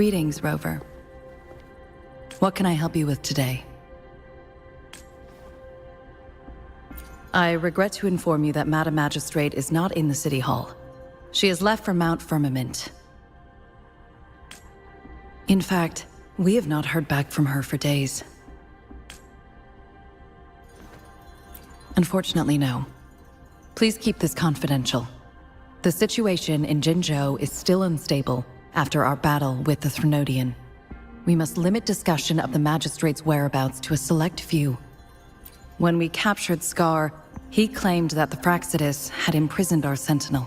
Greetings, Rover. What can I help you with today? I regret to inform you that Madam Magistrate is not in the City Hall. She has left for Mount Firmament. In fact, we have not heard back from her for days. Unfortunately, no. Please keep this confidential. The situation in Jinzhou is still unstable after our battle with the Threnodian. We must limit discussion of the Magistrate's whereabouts to a select few. When we captured Scar, he claimed that the Fraxidus had imprisoned our Sentinel.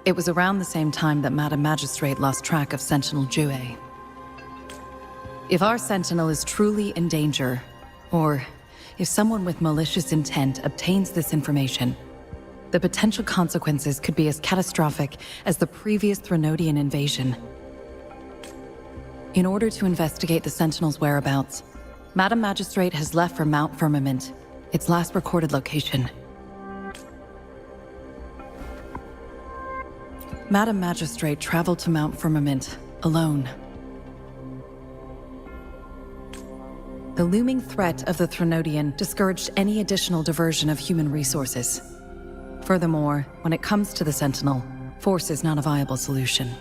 It was around the same time that Madam Magistrate lost track of Sentinel Jue. If our Sentinel is truly in danger, or if someone with malicious intent obtains this information, the potential consequences could be as catastrophic as the previous Threnodian invasion. In order to investigate the Sentinel's whereabouts, Madam Magistrate has left for Mount Firmament, its last recorded location. Madam Magistrate traveled to Mount Firmament alone. The looming threat of the Threnodian discouraged any additional diversion of human resources. Furthermore, when it comes to the Sentinel, force is not a viable solution.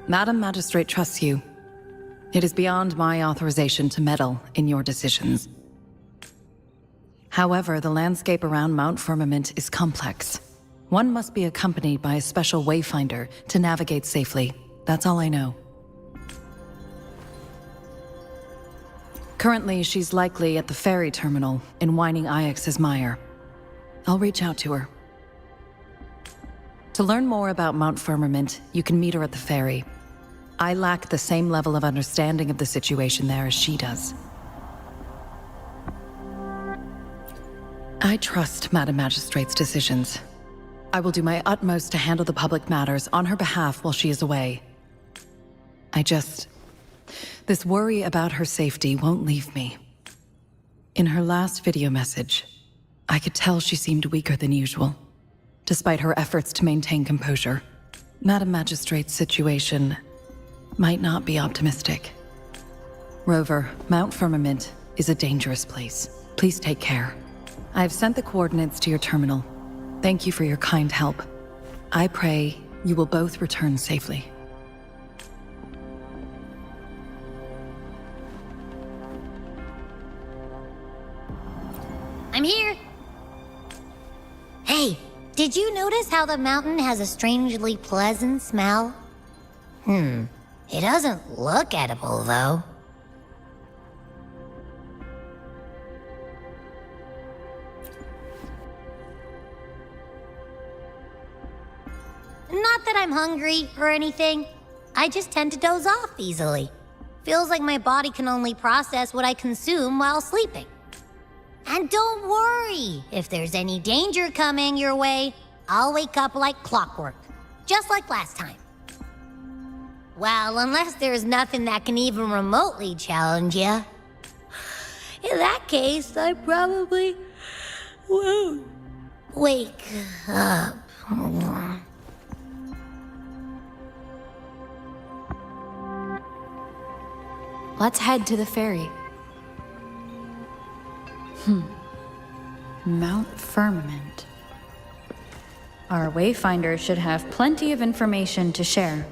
Madam Magistrate trusts you. It is beyond my authorization to meddle in your decisions. However, the landscape around Mount Firmament is complex. One must be accompanied by a special wayfinder to navigate safely. That's all I know. Currently, she's likely at the ferry terminal in Whining Ix's Mire. I'll reach out to her. To learn more about Mount Firmament, you can meet her at the ferry. I lack the same level of understanding of the situation there as she does. I trust Madam Magistrate's decisions. I will do my utmost to handle the public matters on her behalf while she is away. This worry about her safety won't leave me. In her last video message, I could tell she seemed weaker than usual, despite her efforts to maintain composure. Madam Magistrate's situation might not be optimistic. Rover, Mount Firmament is a dangerous place. Please take care. I have sent the coordinates to your terminal. Thank you for your kind help. I pray you will both return safely. I'm here. Hey, did you notice how the mountain has a strangely pleasant smell? It doesn't look edible, though. Not that I'm hungry or anything. I just tend to doze off easily. Feels like my body can only process what I consume while sleeping. And don't worry, if there's any danger coming your way, I'll wake up like clockwork, just like last time. Well, unless there's nothing that can even remotely challenge you. In that case, I probably won't wake up. Let's head to the ferry. Mount Firmament. Our wayfinder should have plenty of information to share.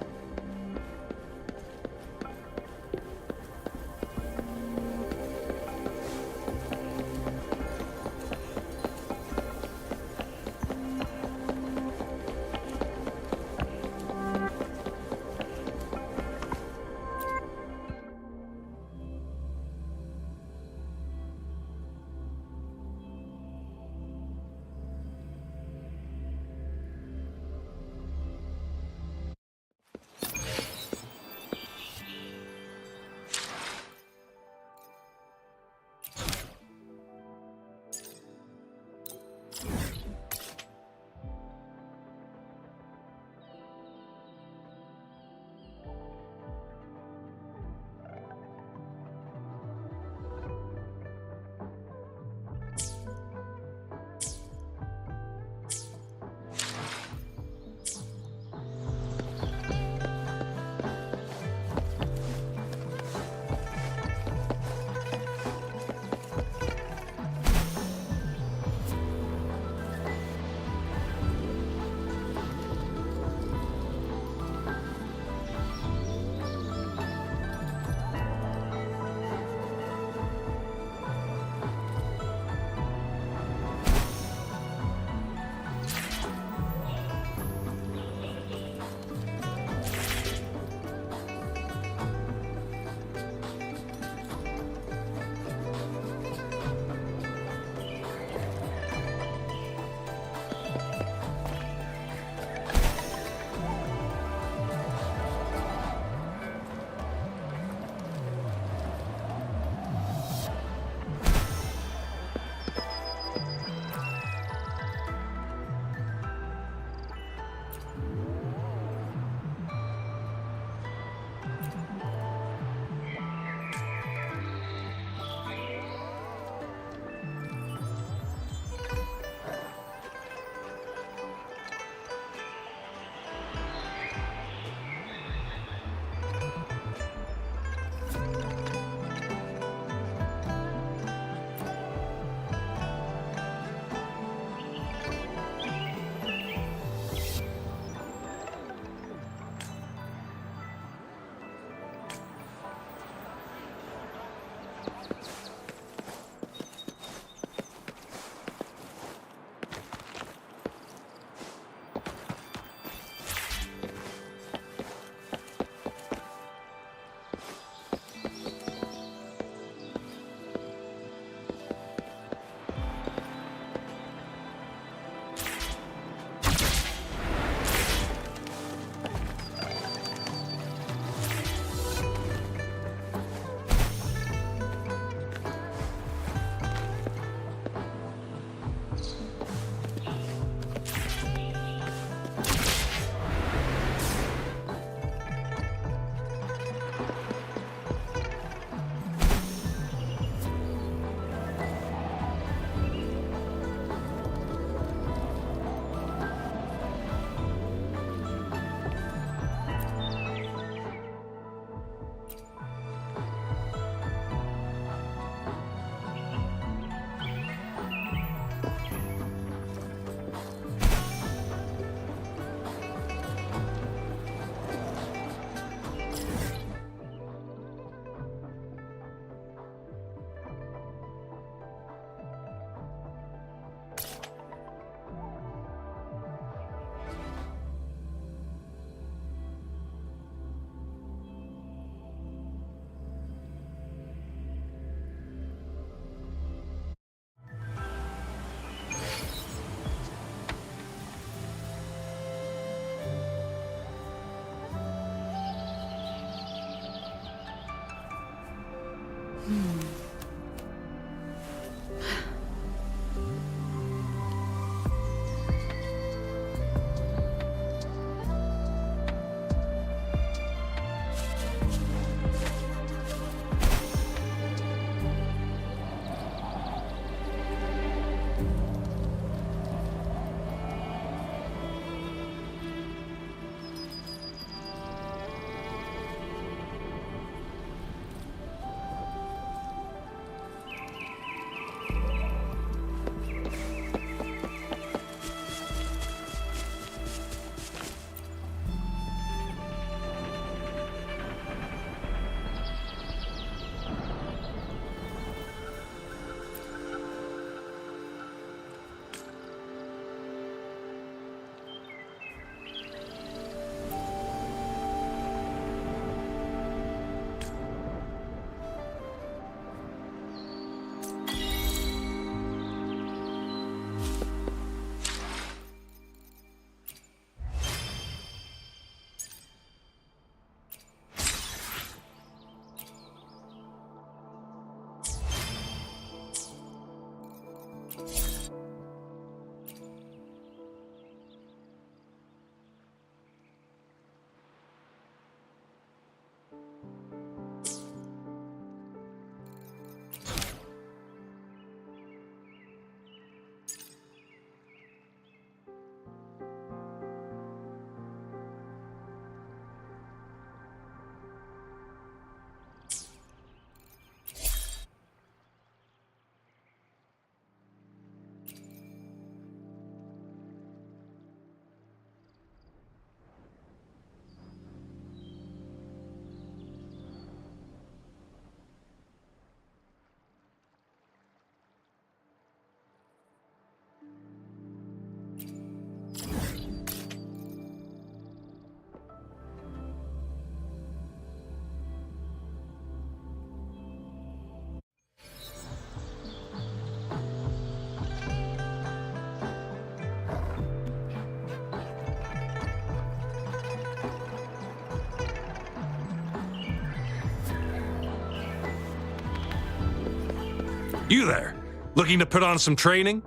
You there, looking to put on some training?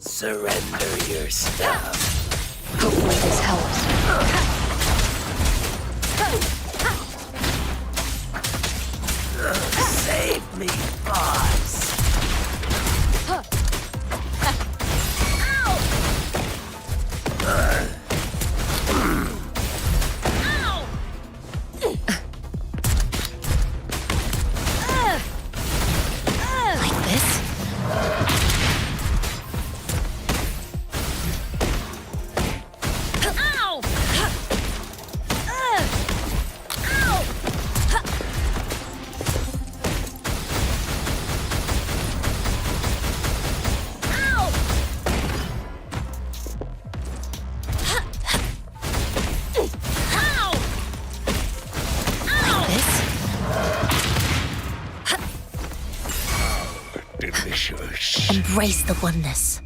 Surrender your stuff. Hopefully this helps. Save me, boss. Like this? Ow! Ow! Ow! Ow! Like this? Delicious. Embrace the oneness.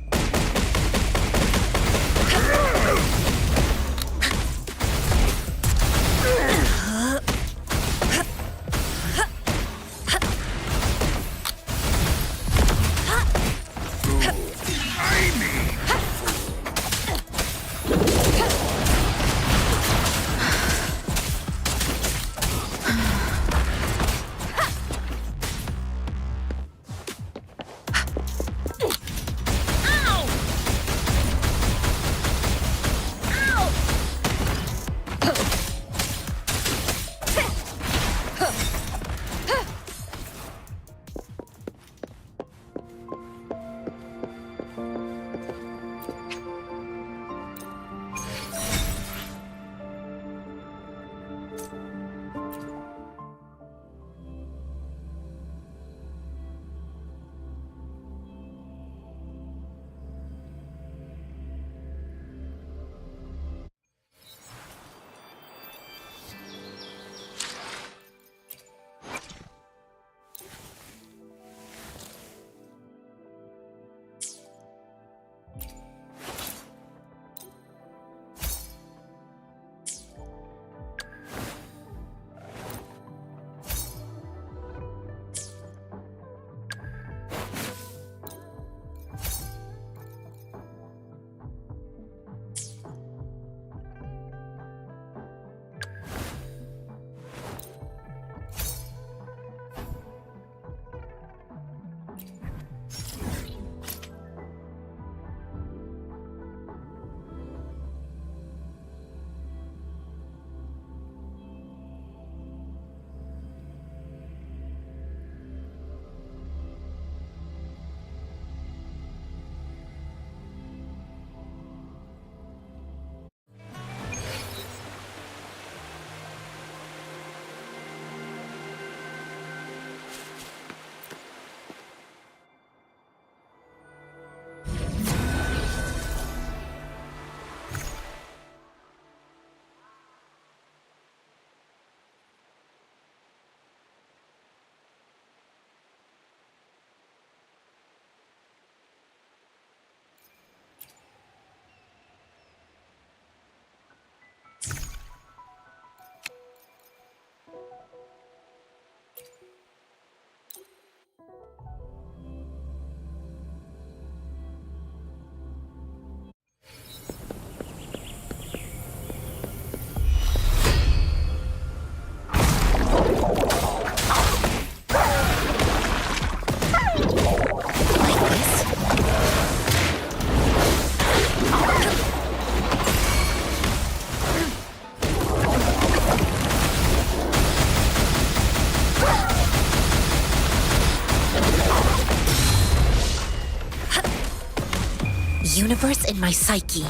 universe in my psyche.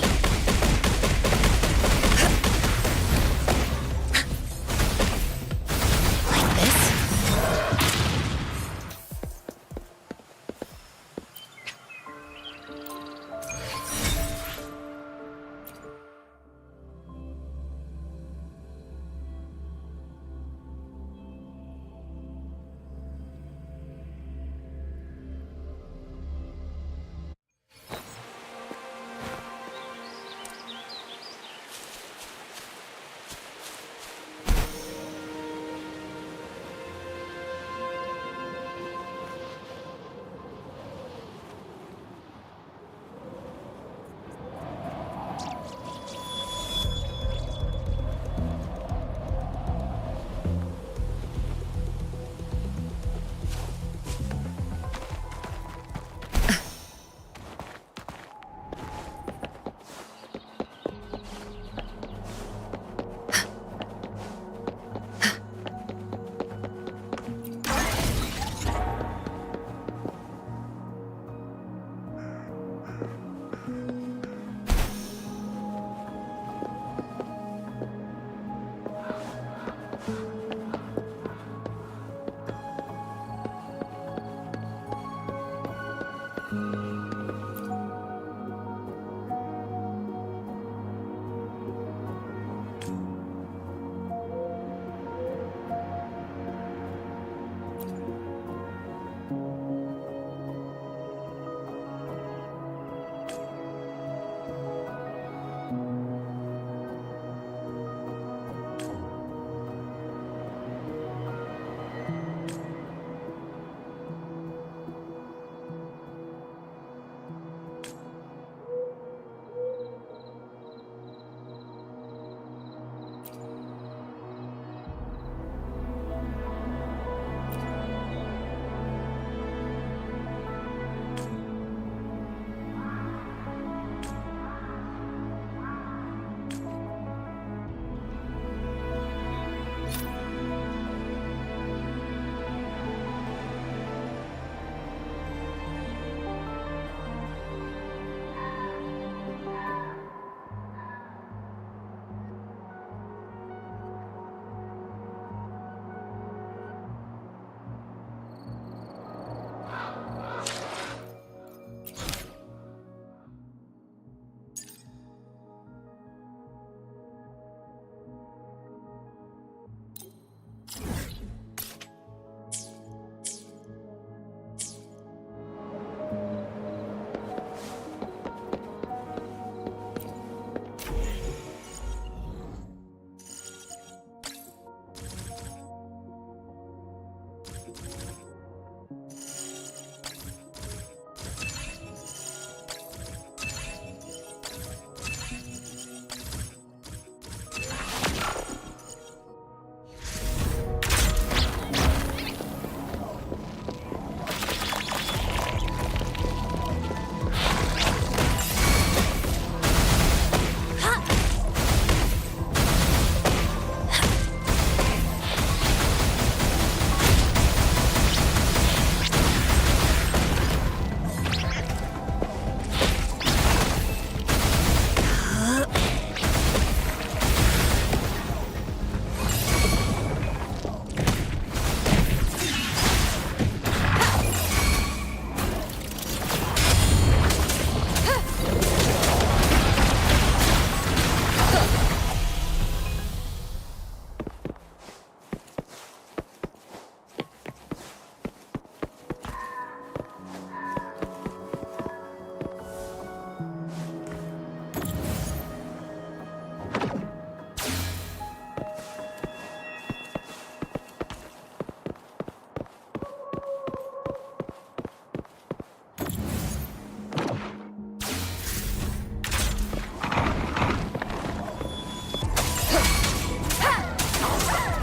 Like this?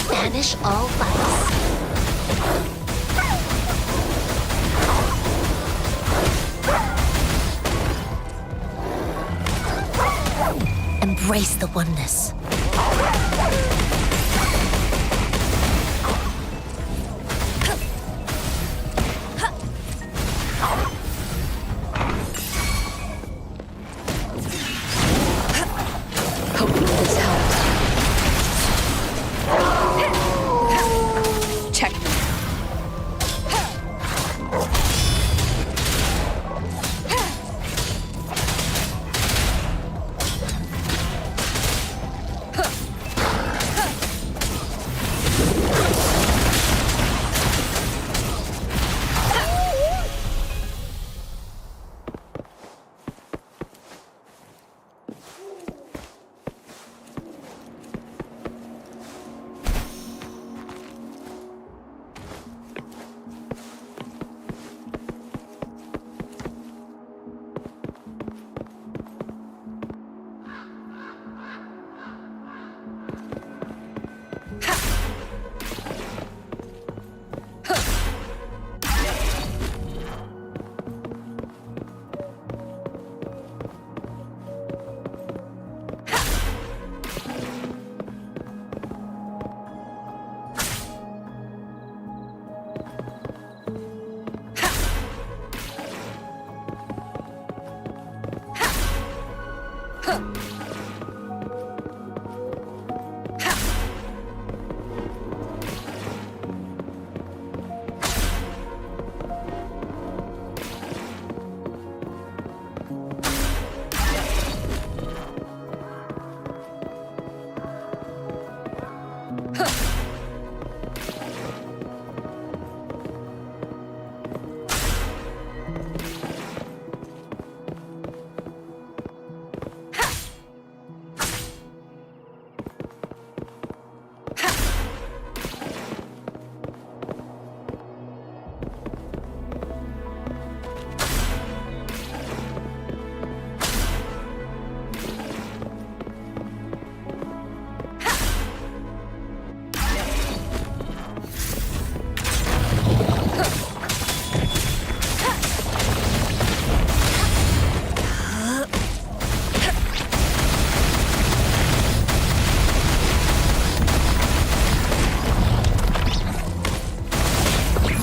Banish all vice. Embrace the oneness.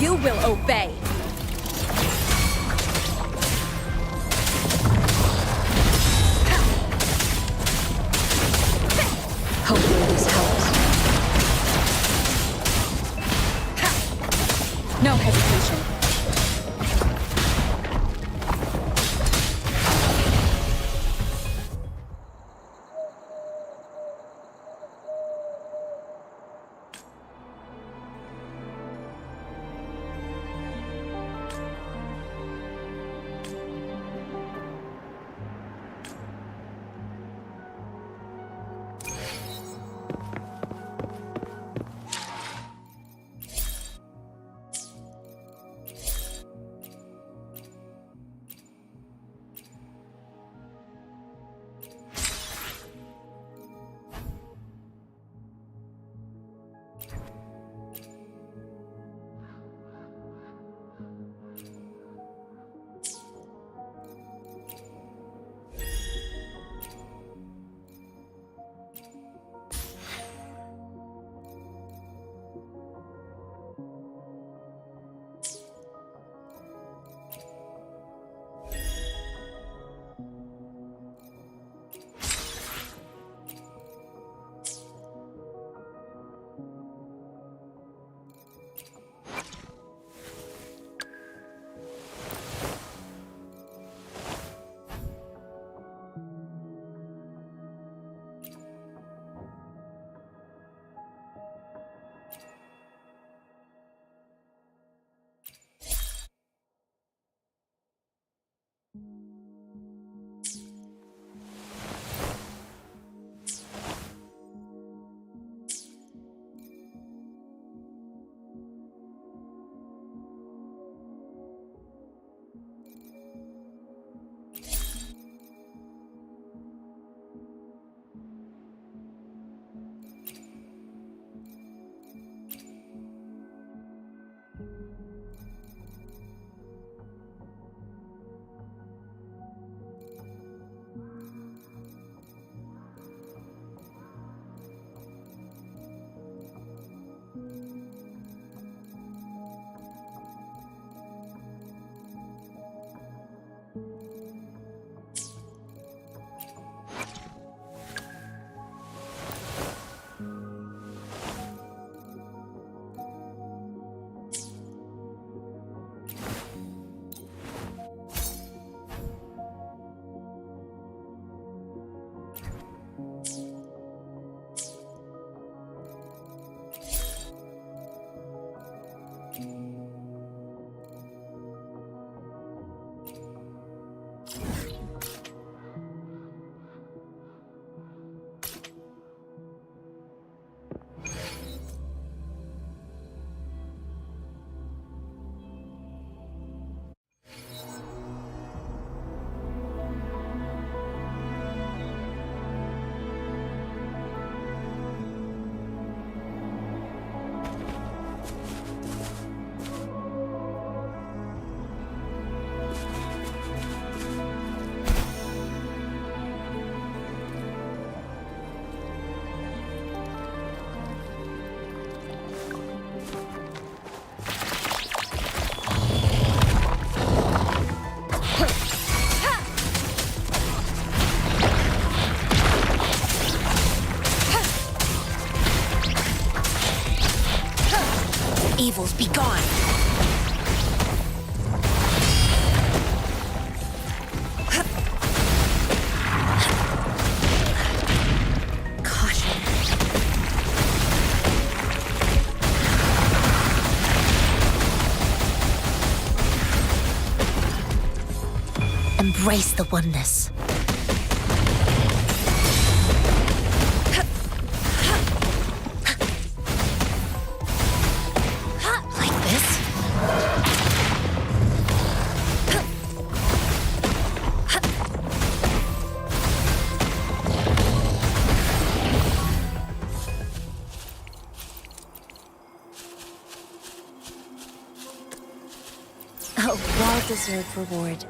You will obey. Hopefully this helps. No hesitation. devils be gone! Caution. Embrace the oneness. Like this? A well-deserved reward.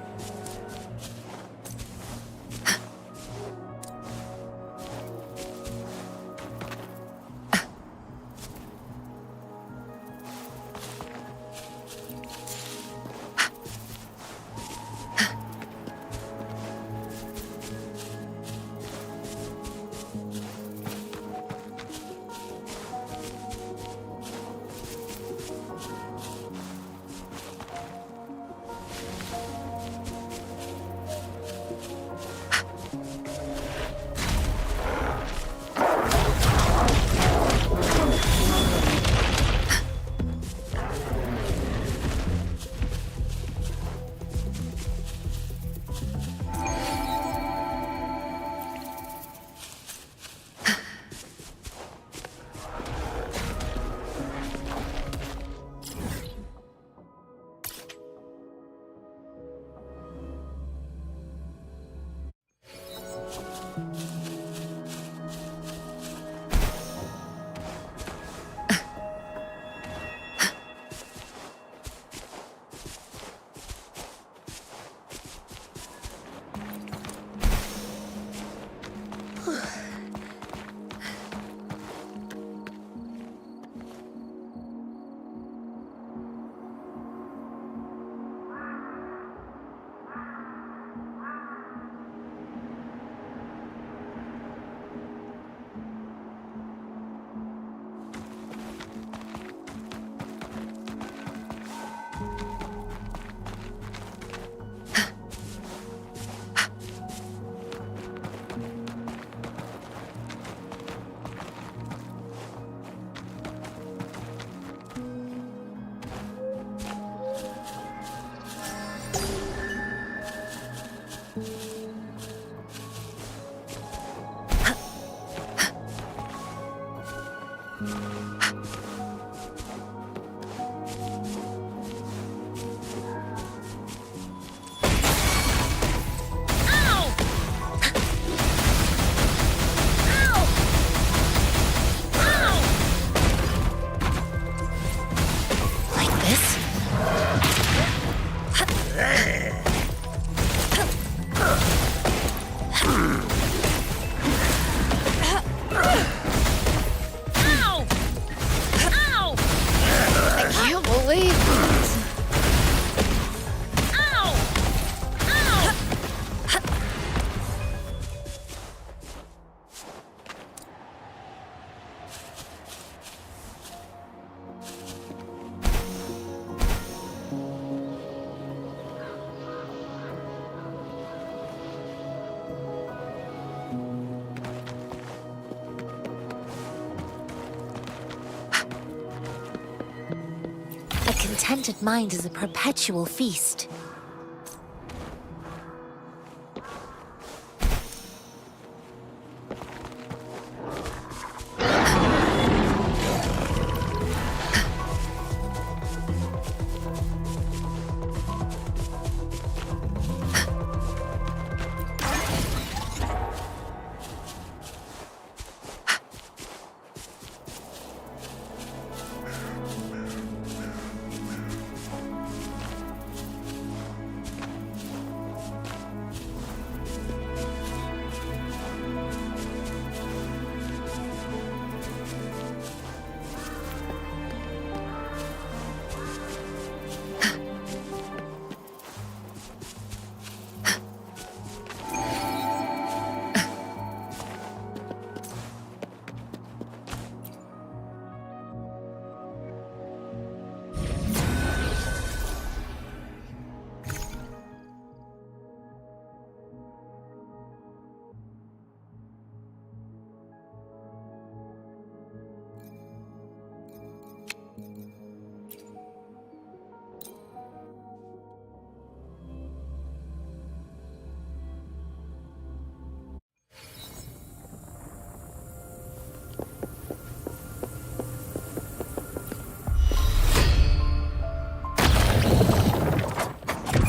Contented mind is a perpetual feast.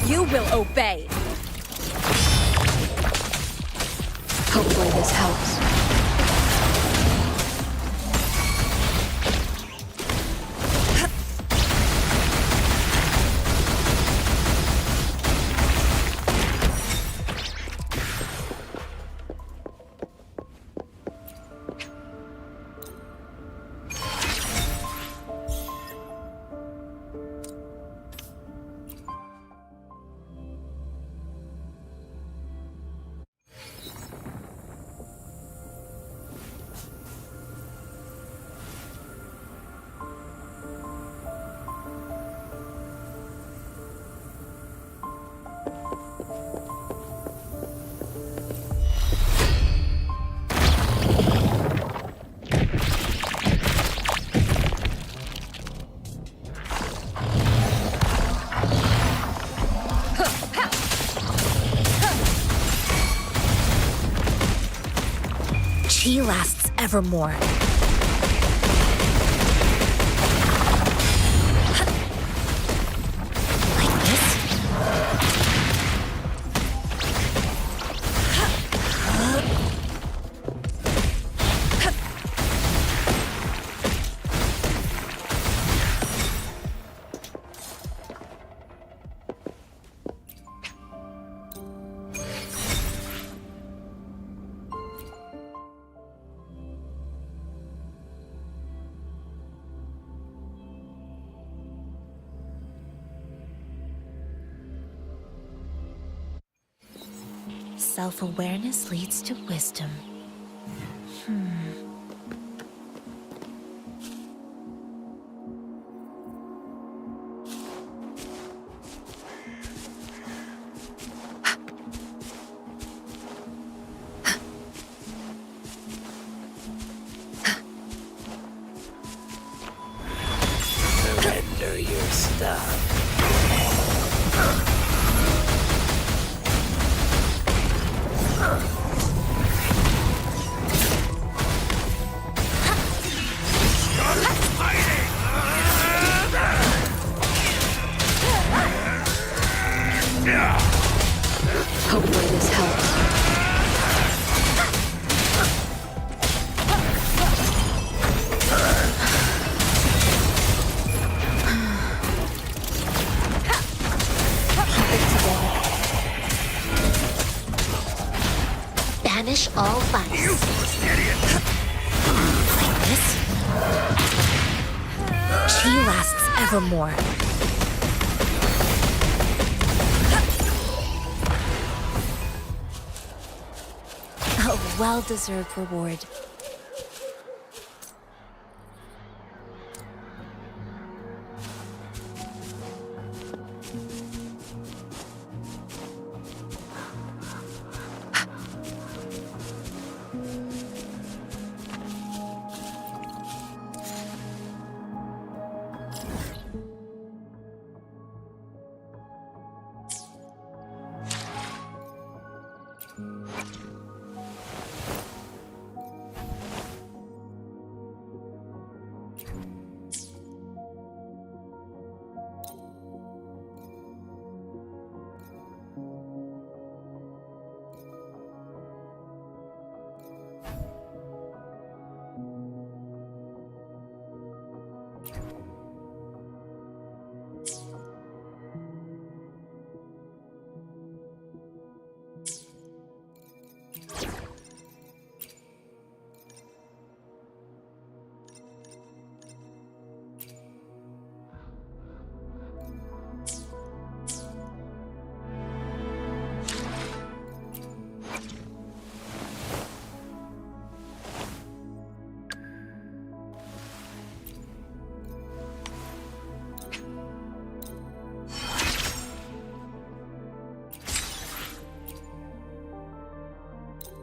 You will obey! Hopefully this helps. Chi lasts evermore. Like this? Self-awareness leads to wisdom. Surrender your stuff. Hopefully this helps. Banish all vice. Like this? Chi lasts evermore. A well-deserved reward.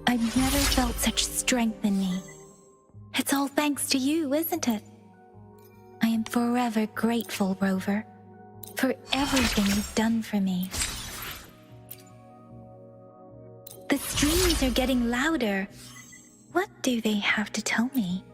I've never felt such strength in me. It's all thanks to you, isn't it? I am forever grateful, Rover, for everything you've done for me. The streams are getting louder. What do they have to tell me?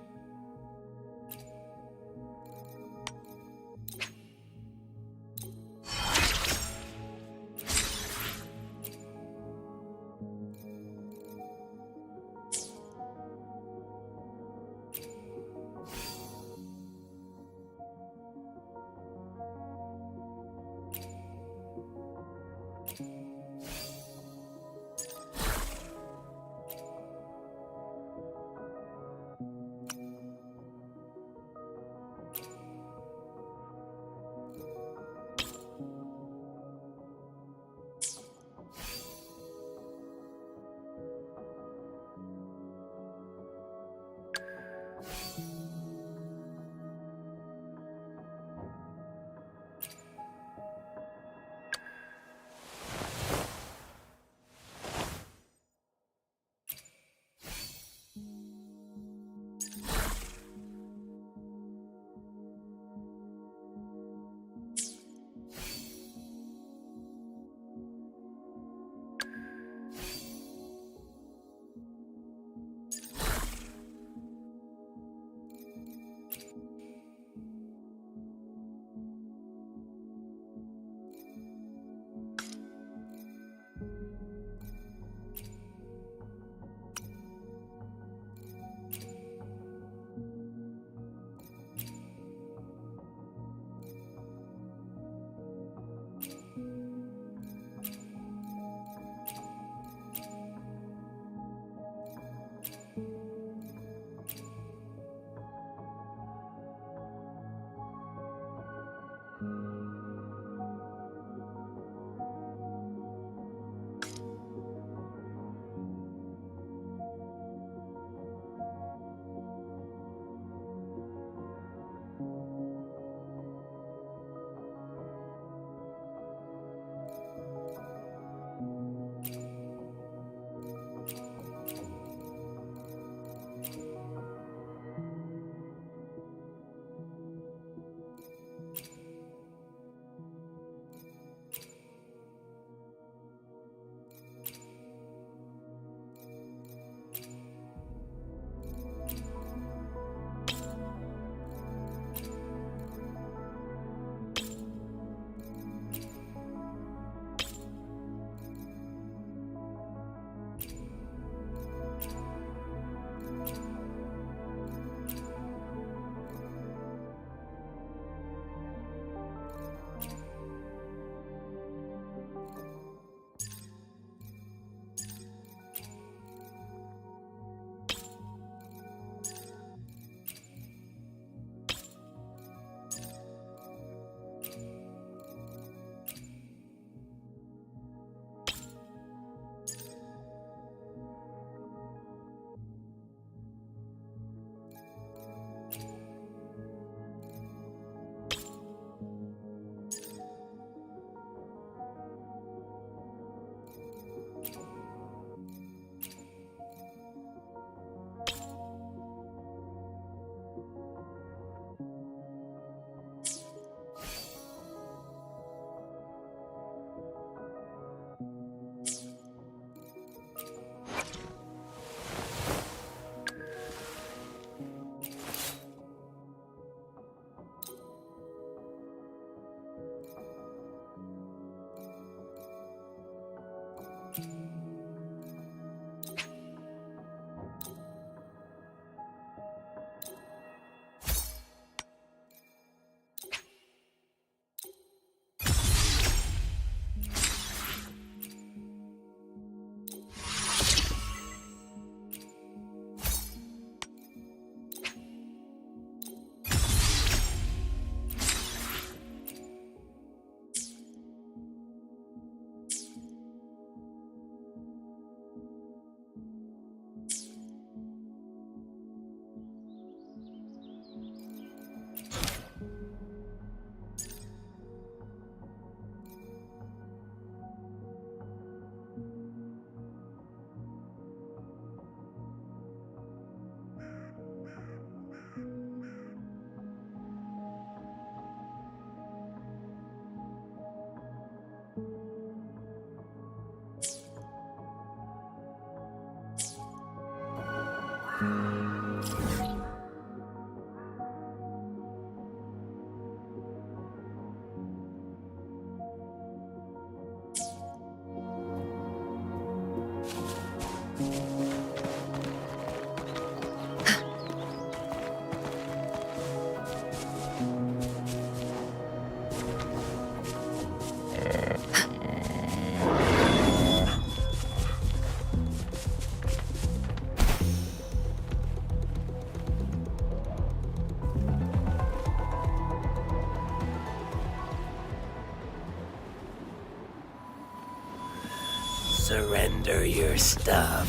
Surrender your stuff.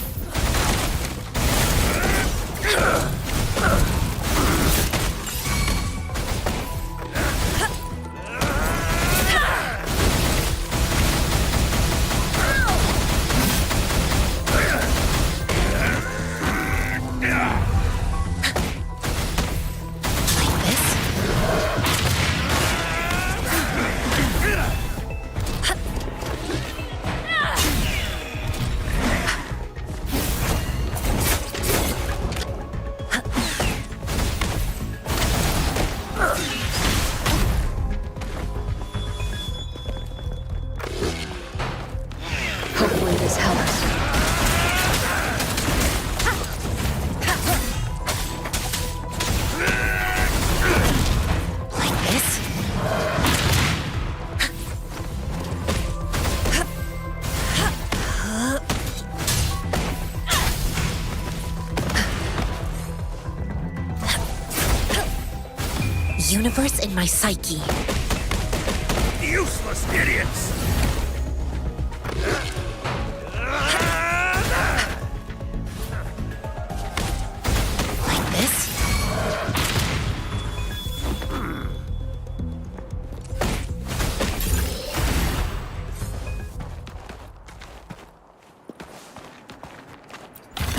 Hopefully this helps. Like this? Universe in my psyche. Useless idiots! Like this?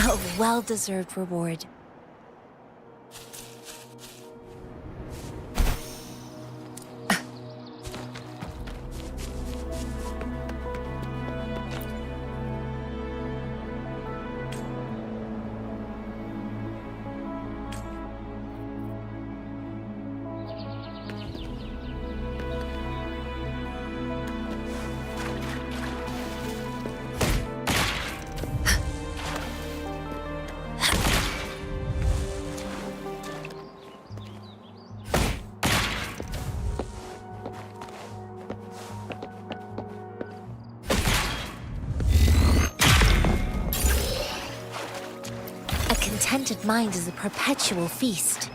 A well-deserved reward. A contented mind is a perpetual feast.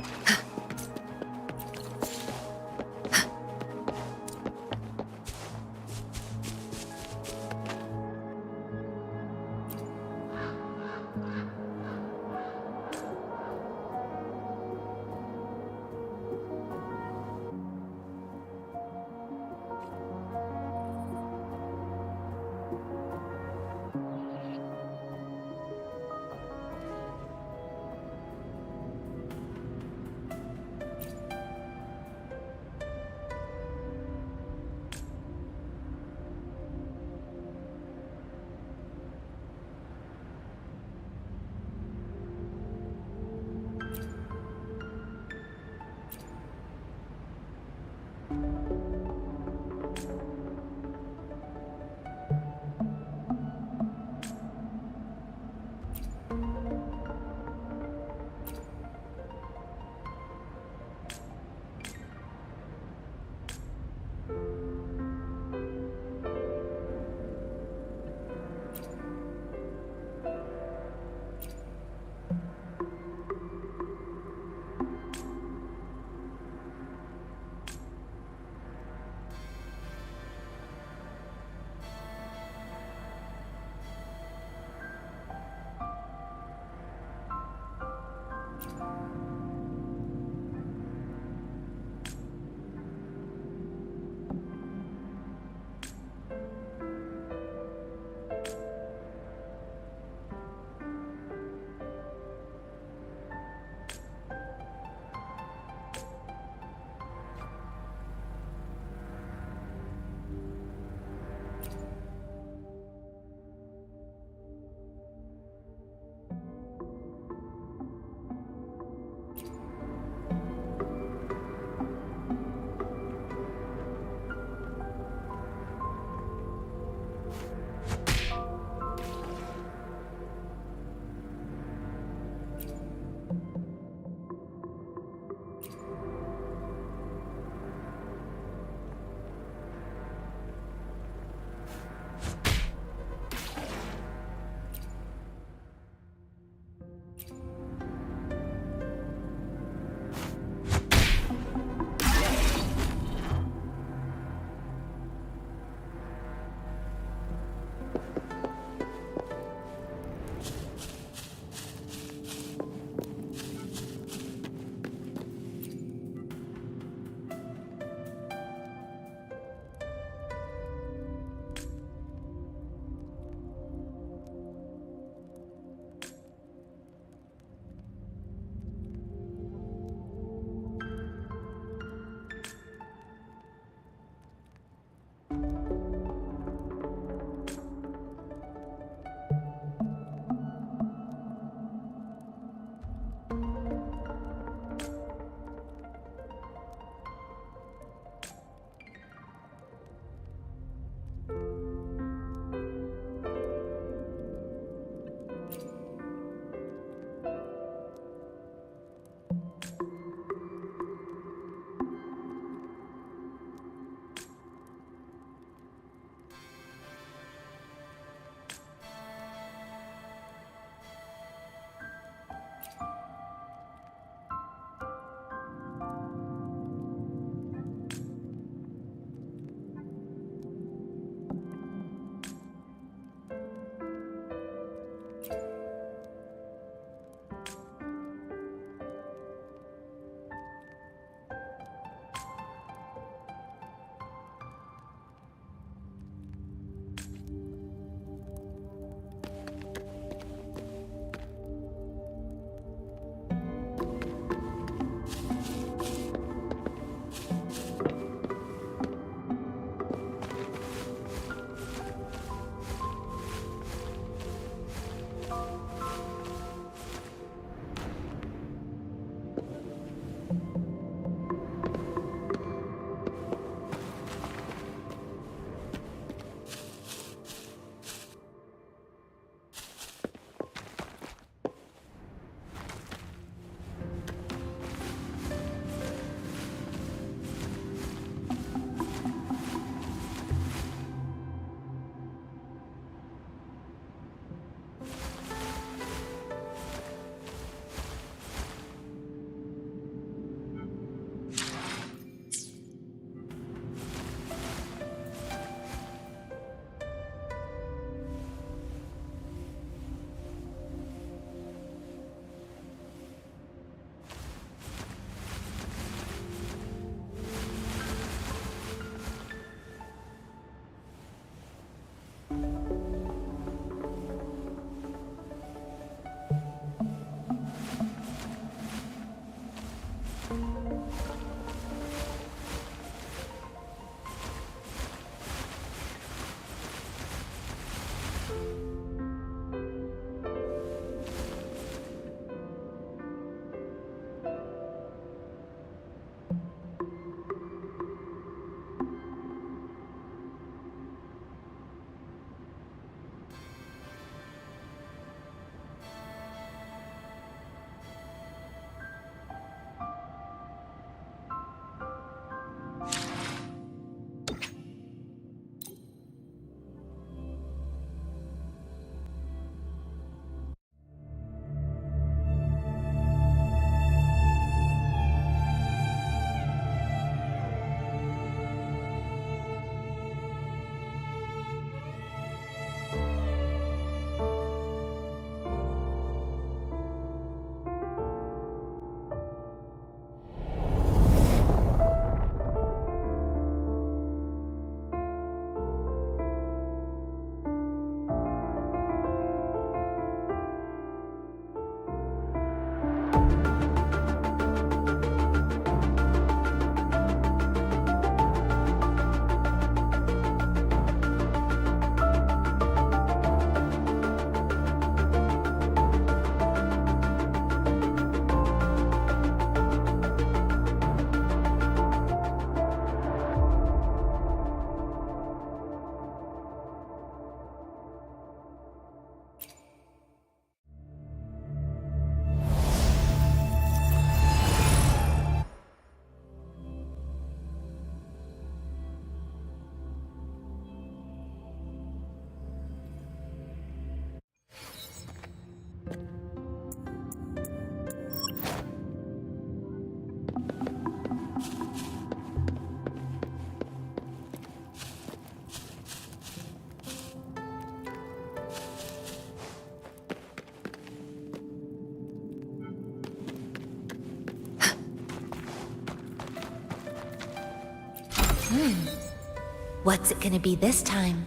What's it gonna be this time?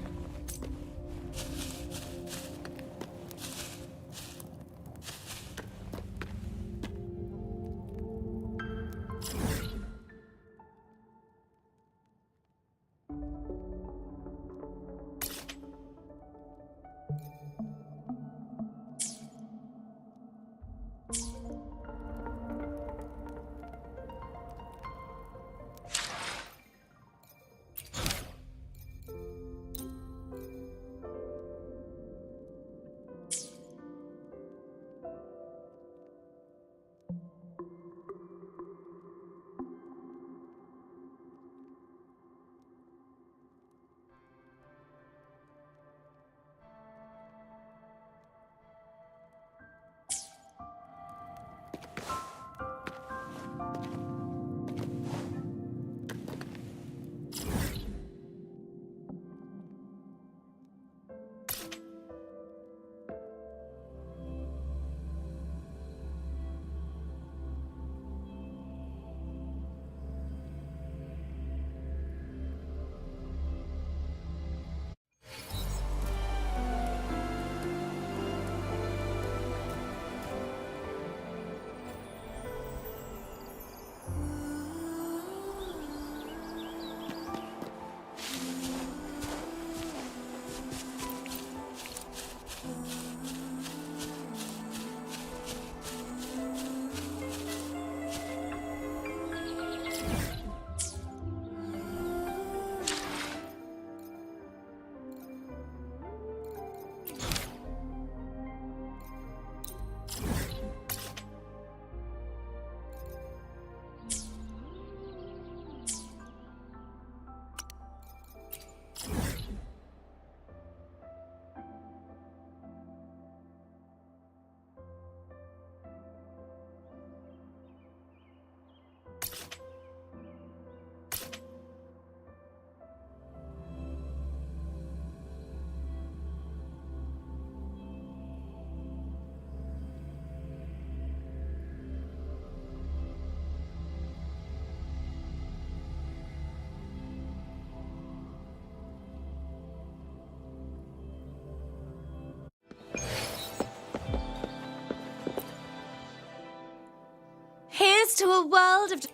Here's to a world of...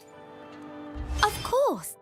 Of course.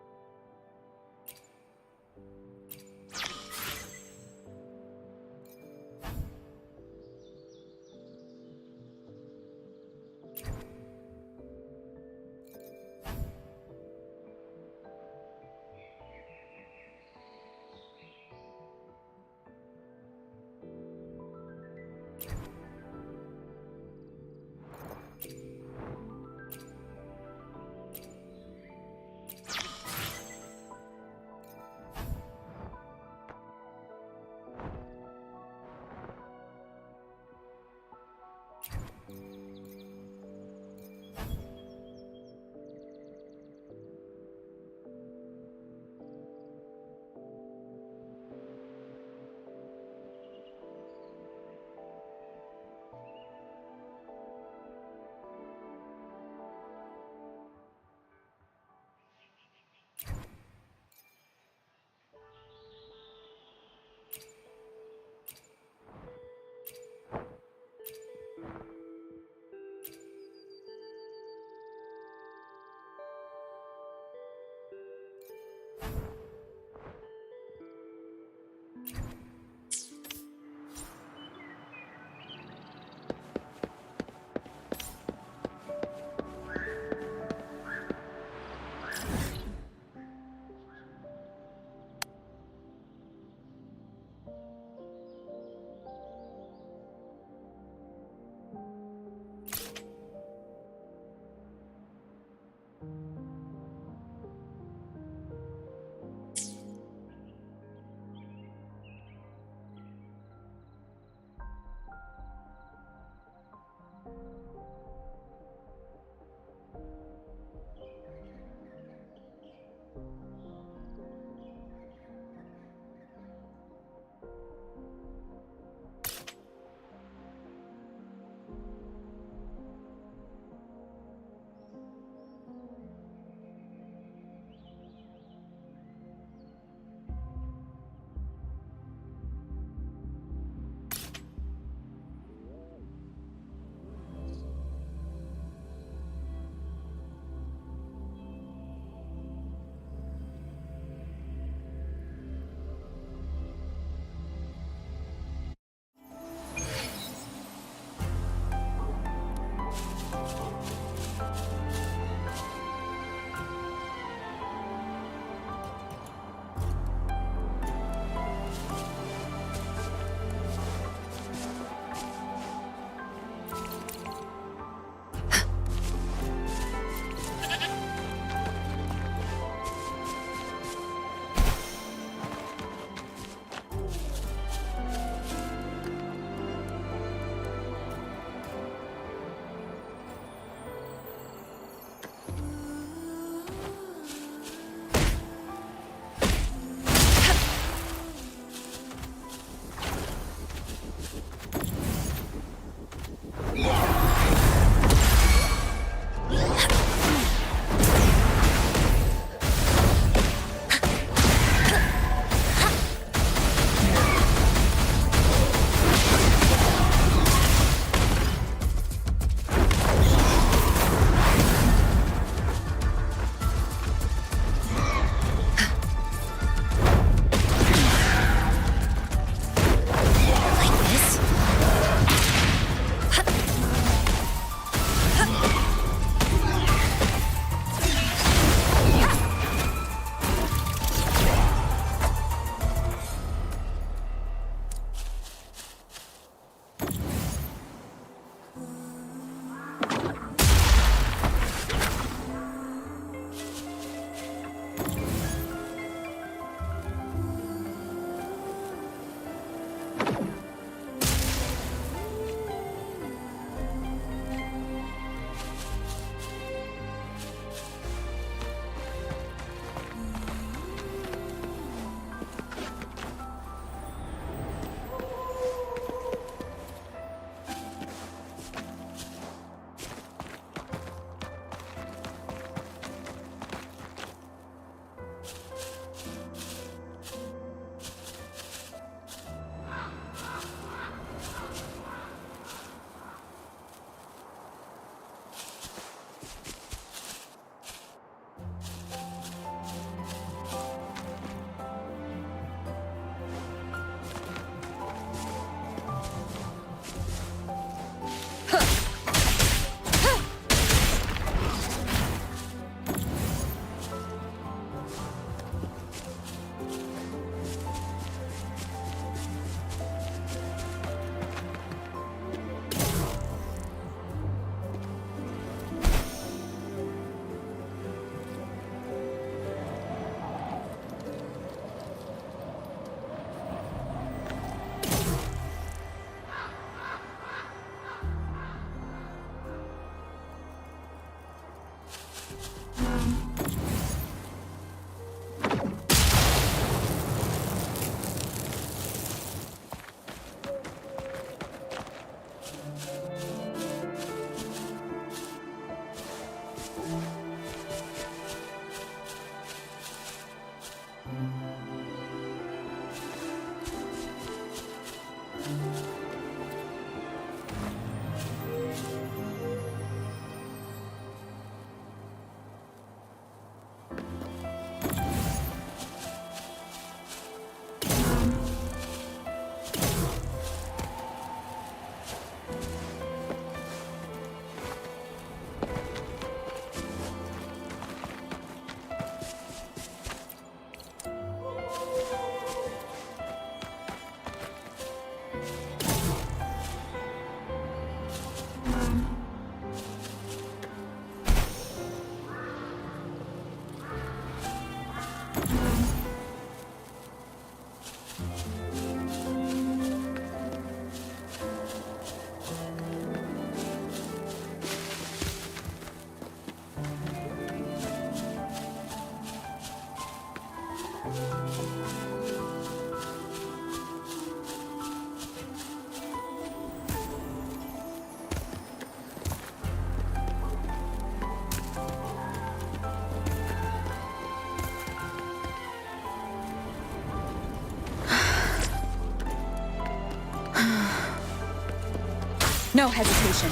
No hesitation.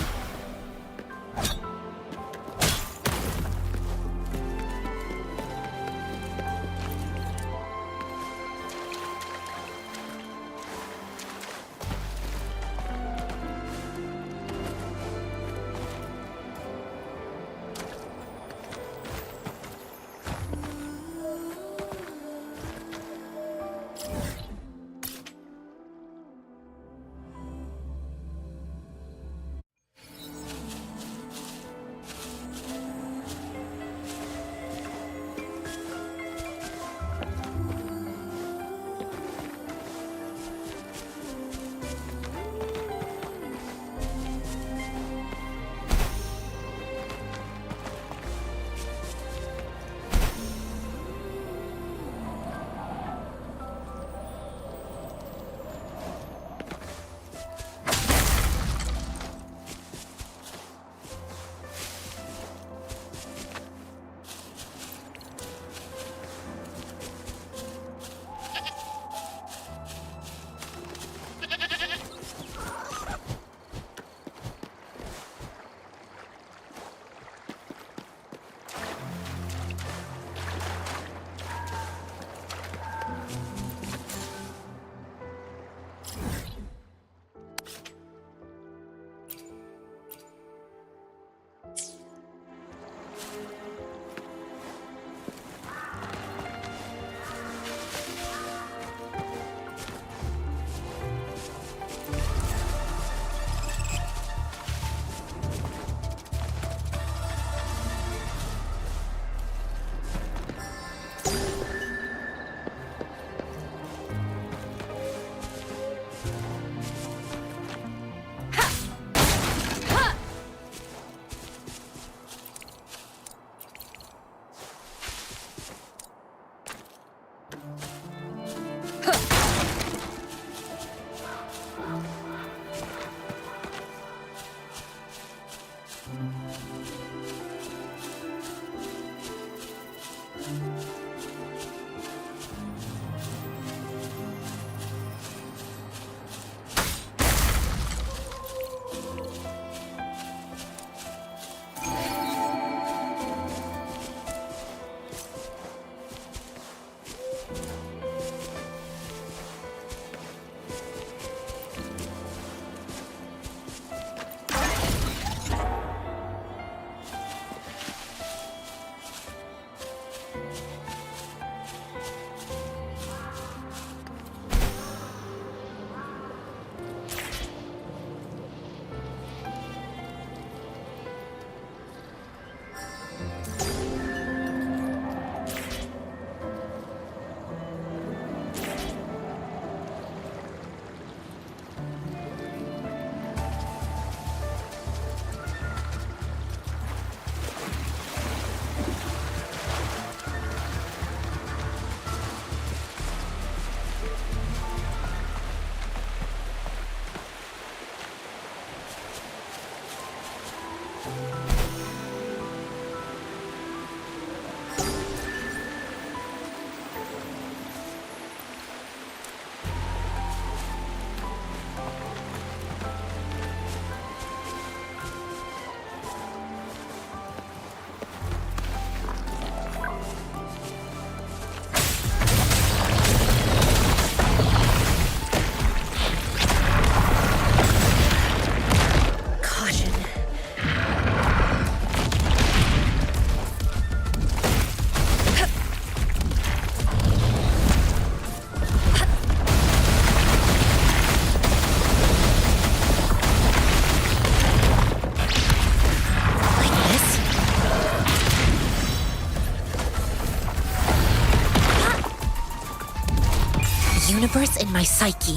Universe in my psyche.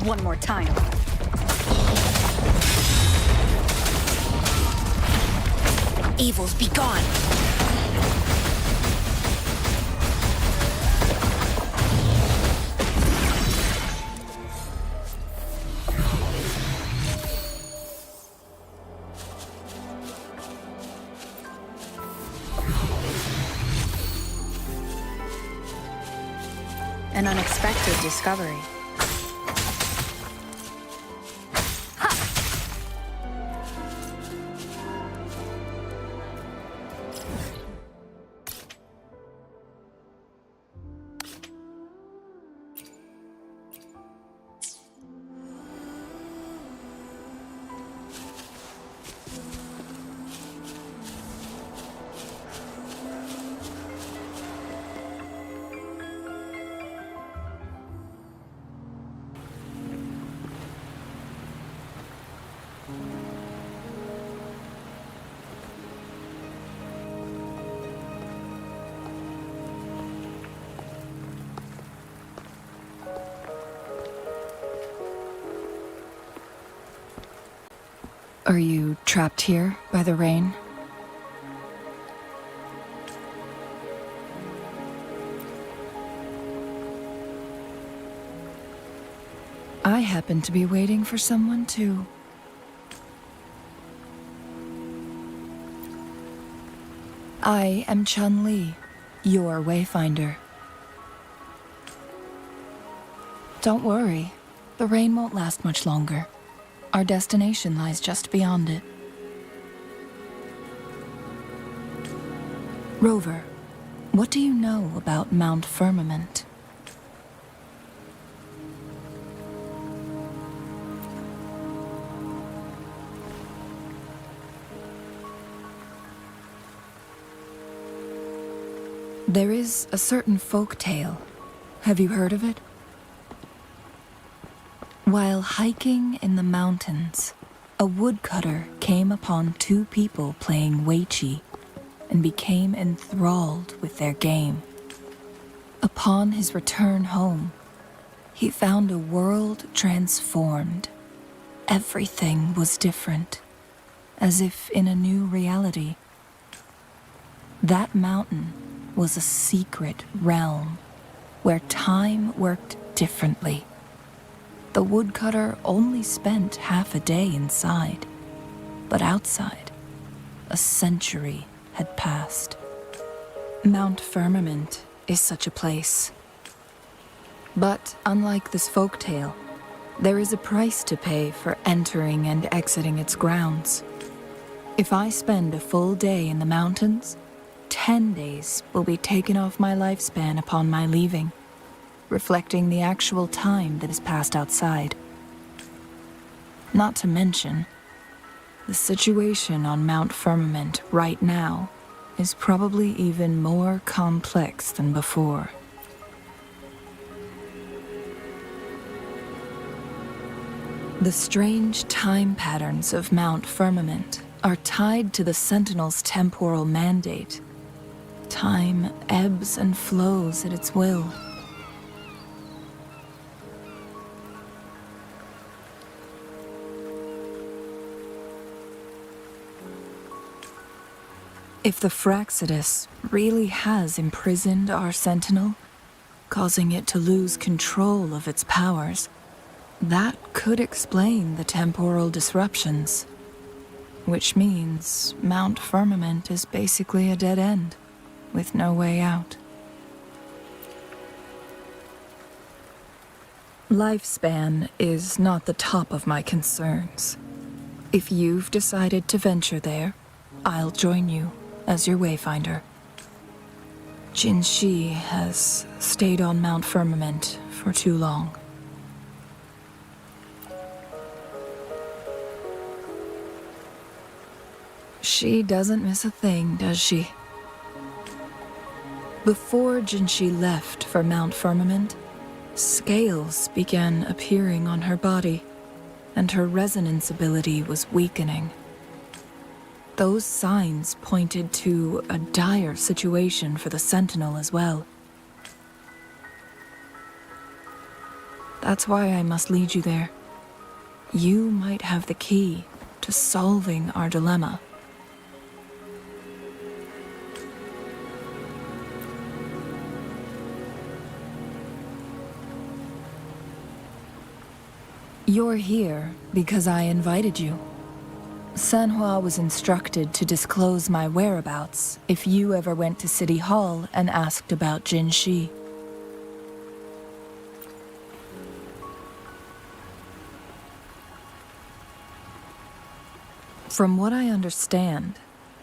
One more time. Evils be gone. unexpected discovery. Are you trapped here by the rain? I happen to be waiting for someone too. I am Chun-Li, your wayfinder. Don't worry, the rain won't last much longer. Our destination lies just beyond it. Rover, what do you know about Mount Firmament? There is a certain folk tale. Have you heard of it? While hiking in the mountains, a woodcutter came upon two people playing weiqi and became enthralled with their game. Upon his return home, he found a world transformed. Everything was different, as if in a new reality. That mountain was a secret realm where time worked differently. The woodcutter only spent half a day inside, but outside, a century had passed. Mount Firmament is such a place. But unlike this folktale, there is a price to pay for entering and exiting its grounds. If I spend a full day in the mountains, 10 days will be taken off my lifespan upon my leaving, reflecting the actual time that is passed outside. Not to mention, the situation on Mount Firmament right now is probably even more complex than before. The strange time patterns of Mount Firmament are tied to the Sentinel's temporal mandate. Time ebbs and flows at its will. If the Fraxidus really has imprisoned our Sentinel, causing it to lose control of its powers, that could explain the temporal disruptions. Which means Mount Firmament is basically a dead end, with no way out. Lifespan is not the top of my concerns. If you've decided to venture there, I'll join you as your wayfinder. Jinshi has stayed on Mount Firmament for too long. She doesn't miss a thing, does she? Before Jinshi left for Mount Firmament, scales began appearing on her body, and her resonance ability was weakening. Those signs pointed to a dire situation for the Sentinel as well. That's why I must lead you there. You might have the key to solving our dilemma. You're here because I invited you. Sanhua was instructed to disclose my whereabouts if you ever went to City Hall and asked about Jinshi. From what I understand,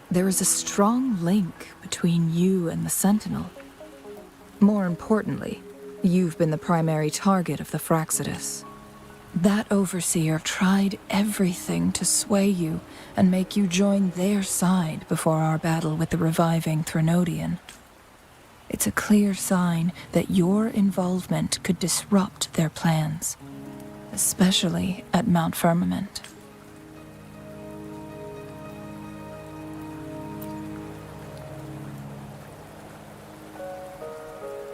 there is a strong link between you and the Sentinel. More importantly, you've been the primary target of the Fraxidus. That overseer tried everything to sway you and make you join their side before our battle with the reviving Threnodian. It's a clear sign that your involvement could disrupt their plans, especially at Mount Firmament.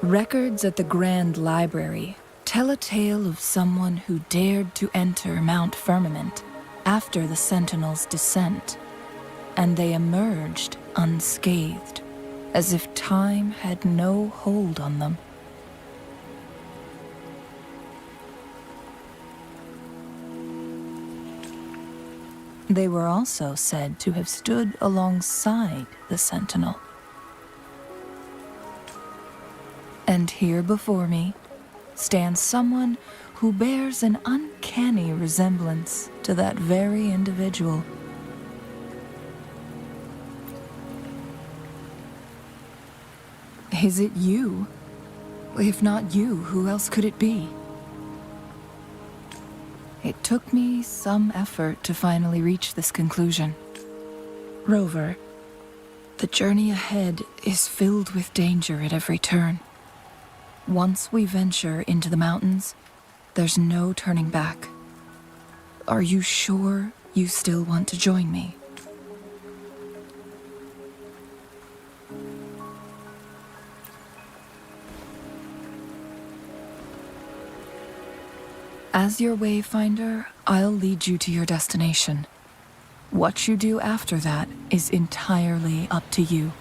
Records at the Grand Library tell a tale of someone who dared to enter Mount Firmament after the Sentinel's descent, and they emerged unscathed, as if time had no hold on them. They were also said to have stood alongside the Sentinel. And here before me stands someone who bears an uncanny resemblance to that very individual. Is it you? If not you, who else could it be? It took me some effort to finally reach this conclusion. Rover, the journey ahead is filled with danger at every turn. Once we venture into the mountains, there's no turning back. Are you sure you still want to join me? As your wayfinder, I'll lead you to your destination. What you do after that is entirely up to you.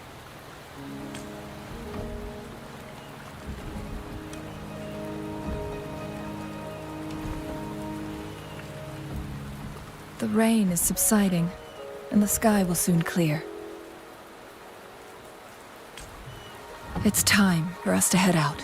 The rain is subsiding, and the sky will soon clear. It's time for us to head out.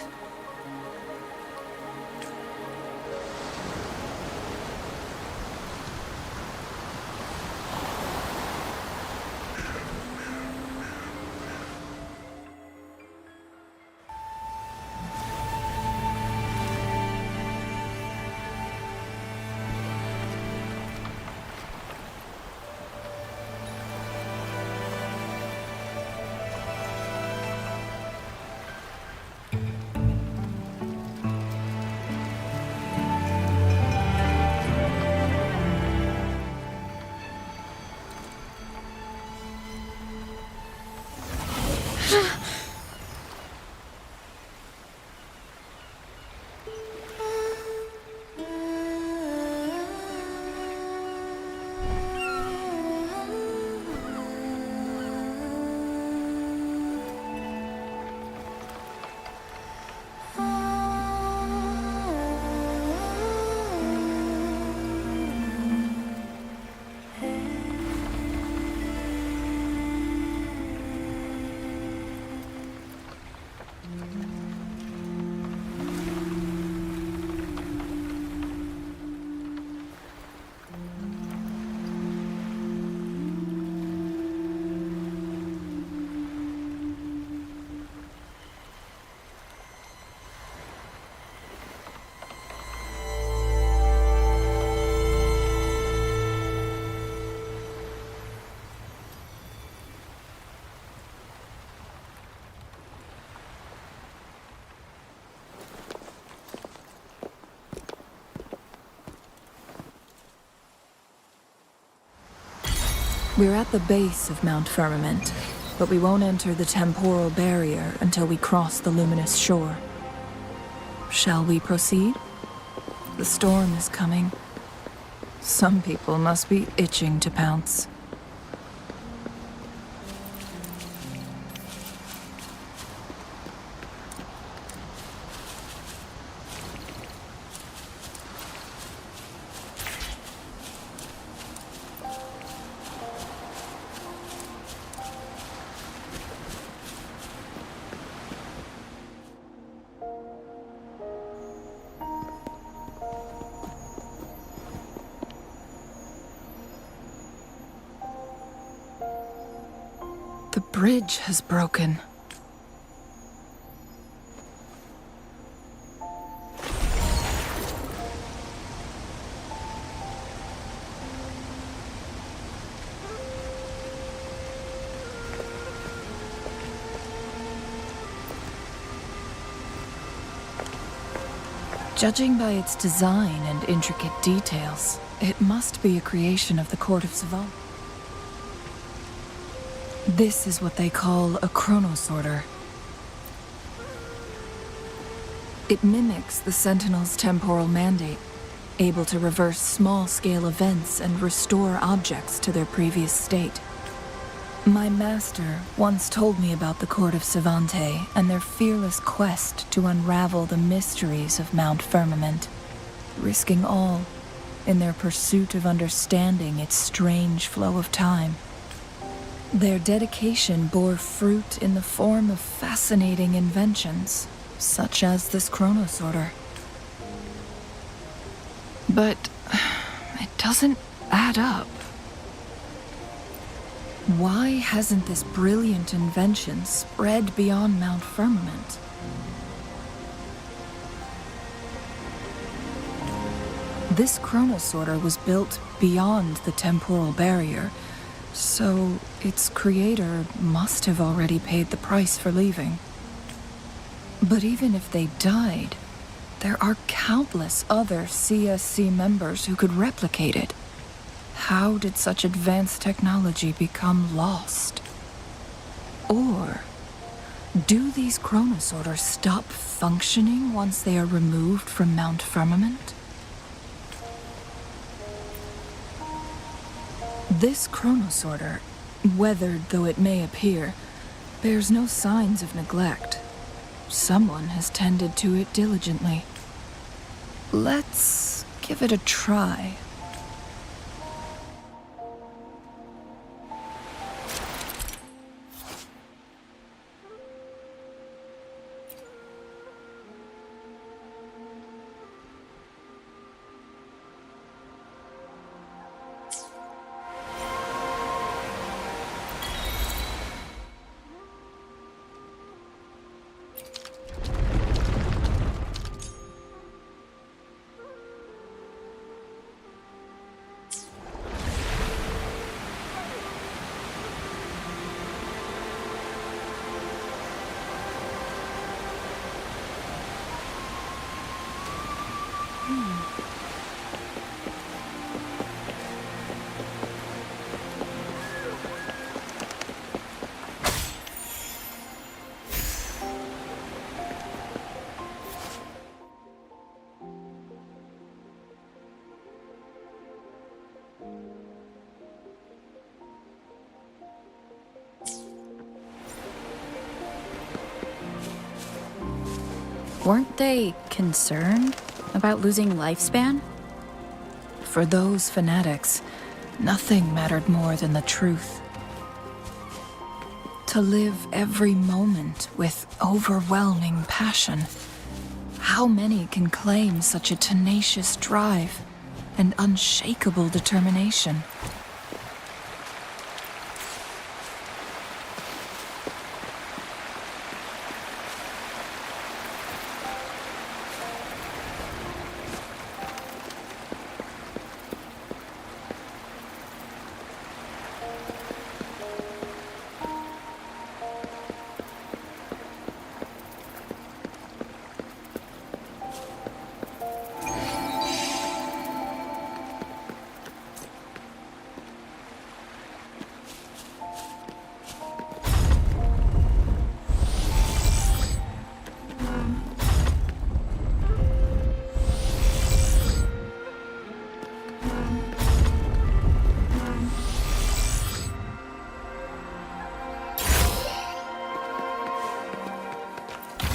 We're at the base of Mount Firmament, but we won't enter the temporal barrier until we cross the luminous shore. Shall we proceed? The storm is coming. Some people must be itching to pounce. bridge has broken. Judging by its design and intricate details, it must be a creation of the Court of Savant. This is what they call a chronosorter. It mimics the Sentinel's temporal mandate, able to reverse small-scale events and restore objects to their previous state. My master once told me about the Court of Savante and their fearless quest to unravel the mysteries of Mount Firmament, risking all in their pursuit of understanding its strange flow of time. Their dedication bore fruit in the form of fascinating inventions, such as this chronosorter. But it doesn't add up. Why hasn't this brilliant invention spread beyond Mount Firmament? This chronosorter was built beyond the temporal barrier, so its creator must have already paid the price for leaving. But even if they died, there are countless other CSC members who could replicate it. How did such advanced technology become lost? Or do these chronosorters stop functioning once they are removed from Mount Firmament? This chronosorter, weathered though it may appear, bears no signs of neglect. Someone has tended to it diligently. Let's give it a try. Weren't they concerned about losing lifespan? For those fanatics, nothing mattered more than the truth. To live every moment with overwhelming passion. How many can claim such a tenacious drive and unshakable determination?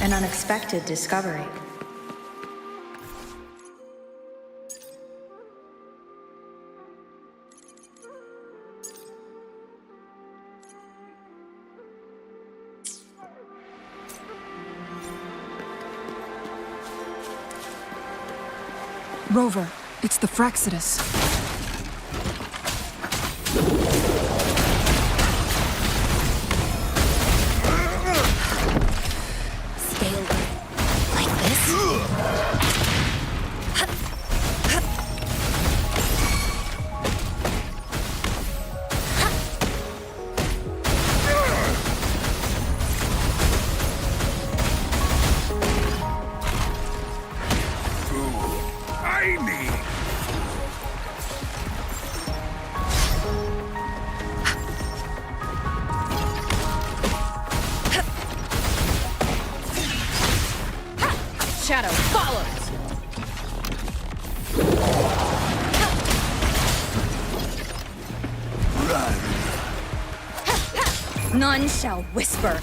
An unexpected discovery. Rover, it's the Fraxidus. I need. Shadow follows! None shall whisper.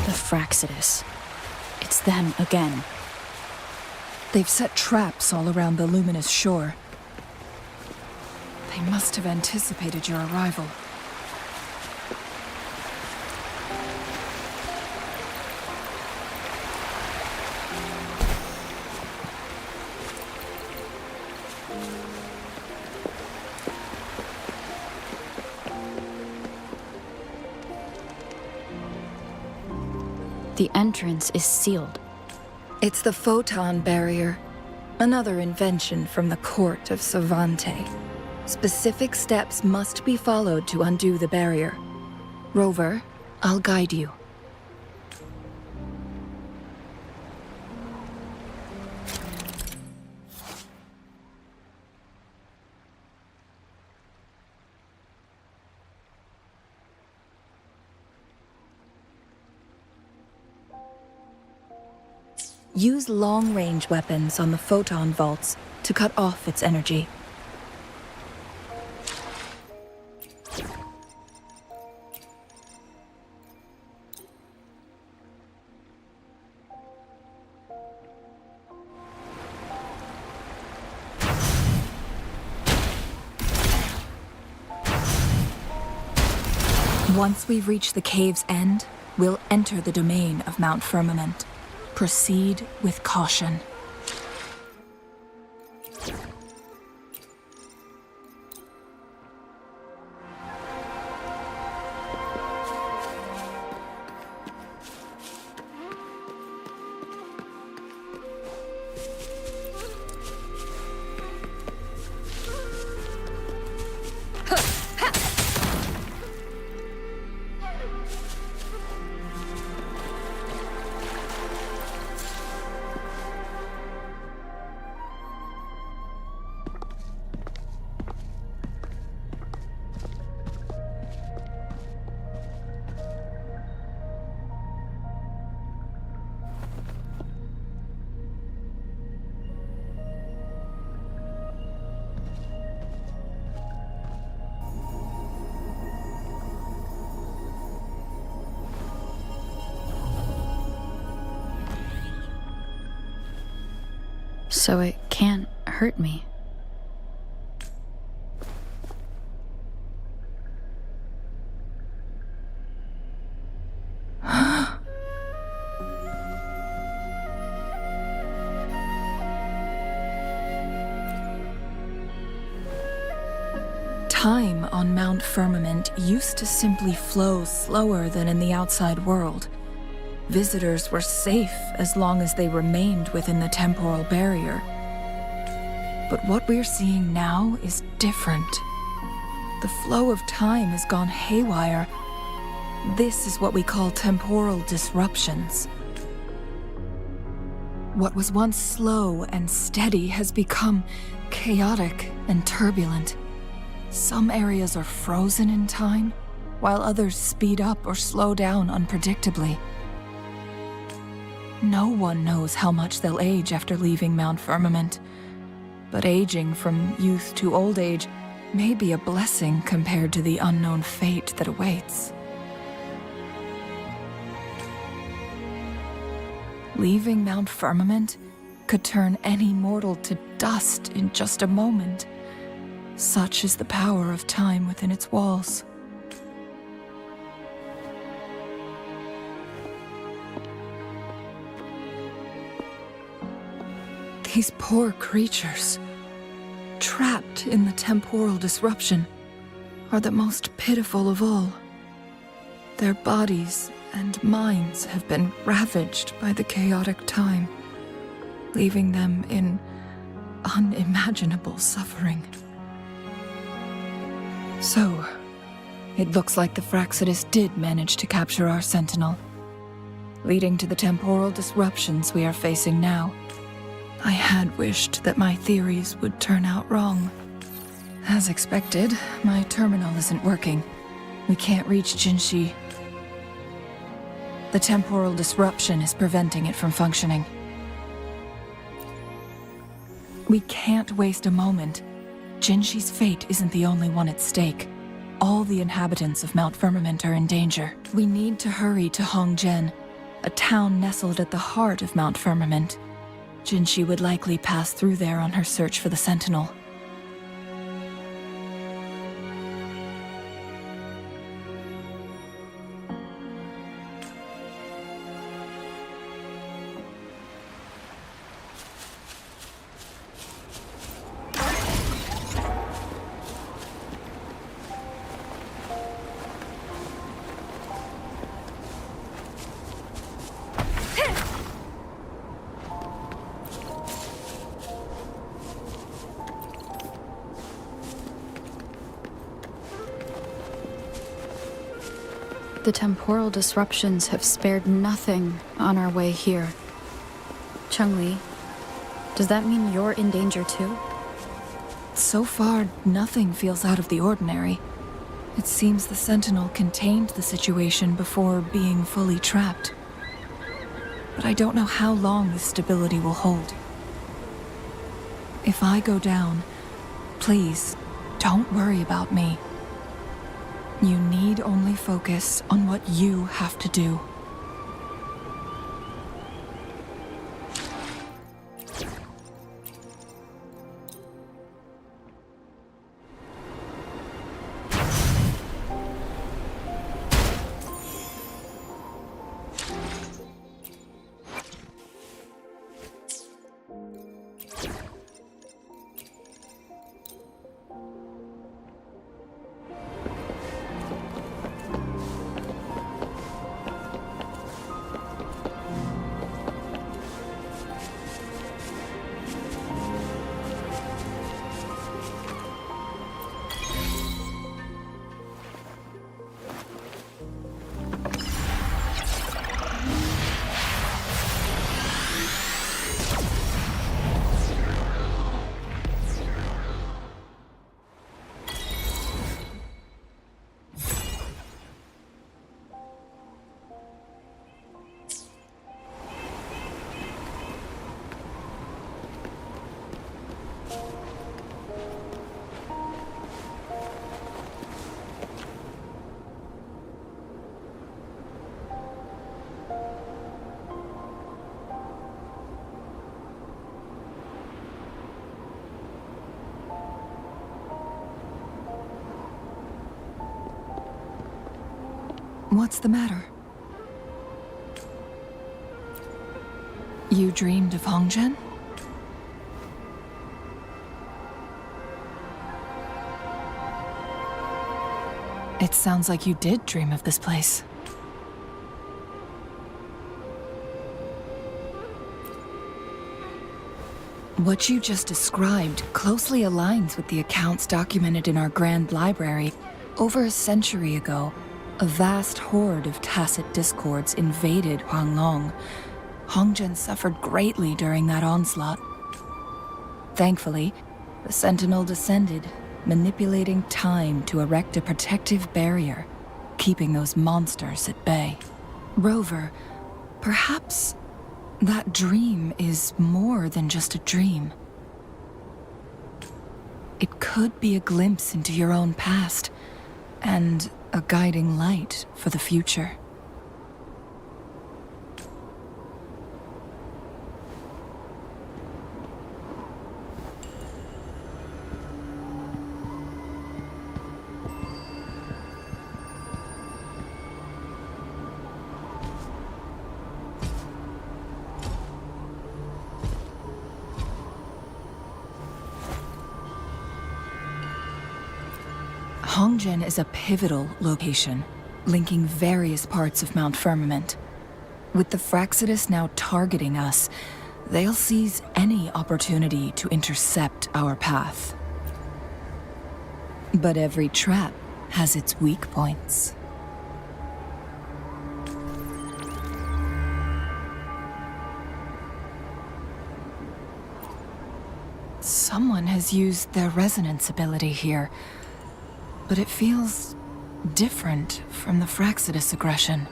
The Fraxidus. It's them again. They've set traps all around the luminous shore. They must have anticipated your arrival. The entrance is sealed. It's the photon barrier, another invention from the court of Savante. Specific steps must be followed to undo the barrier. Rover, I'll guide you. Use long-range weapons on the photon vaults to cut off its energy. Once we reach the cave's end, we'll enter the domain of Mount Firmament. Proceed with caution. So it can't hurt me. Time on Mount Firmament used to simply flow slower than in the outside world. Visitors were safe as long as they remained within the temporal barrier. But what we're seeing now is different. The flow of time has gone haywire. This is what we call temporal disruptions. What was once slow and steady has become chaotic and turbulent. Some areas are frozen in time, while others speed up or slow down unpredictably. No one knows how much they'll age after leaving Mount Firmament, but aging from youth to old age may be a blessing compared to the unknown fate that awaits. Leaving Mount Firmament could turn any mortal to dust in just a moment. Such is the power of time within its walls. These poor creatures, trapped in the temporal disruption, are the most pitiful of all. Their bodies and minds have been ravaged by the chaotic time, leaving them in unimaginable suffering. So, it looks like the Fraxidus did manage to capture our Sentinel, leading to the temporal disruptions we are facing now. I had wished that my theories would turn out wrong. As expected, my terminal isn't working. We can't reach Jinshi. The temporal disruption is preventing it from functioning. We can't waste a moment. Jinshi's fate isn't the only one at stake. All the inhabitants of Mount Firmament are in danger. We need to hurry to Hongjian, a town nestled at the heart of Mount Firmament. Jinshi would likely pass through there on her search for the Sentinel. The temporal disruptions have spared nothing on our way here. Changli, does that mean you're in danger too? So far, nothing feels out of the ordinary. It seems the Sentinel contained the situation before being fully trapped. But I don't know how long this stability will hold. If I go down, please, don't worry about me. You need only focus on what you have to do. What's the matter? You dreamed of Hongjian? It sounds like you did dream of this place. What you just described closely aligns with the accounts documented in our Grand Library. Over a century ago, a vast horde of tacit discords invaded Huanglong. Hongjian suffered greatly during that onslaught. Thankfully, the Sentinel descended, manipulating time to erect a protective barrier, keeping those monsters at bay. Rover, perhaps that dream is more than just a dream. It could be a glimpse into your own past, and a guiding light for the future. Hongjian is a pivotal location, linking various parts of Mount Firmament. With the Fraxidus now targeting us, they'll seize any opportunity to intercept our path. But every trap has its weak points. Someone has used their resonance ability here, but it feels different from the Fraxidus aggression.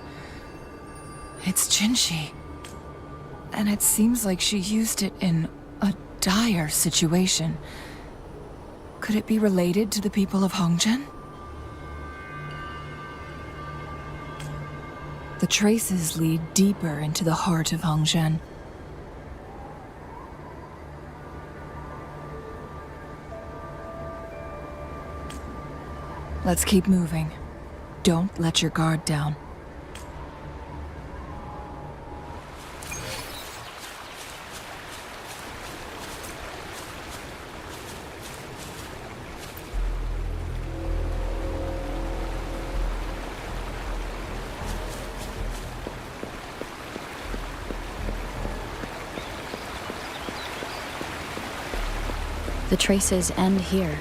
It's Jinshi, and it seems like she used it in a dire situation. Could it be related to the people of Hongzhen? The traces lead deeper into the heart of Hongzhen. Let's keep moving. Don't let your guard down. The traces end here.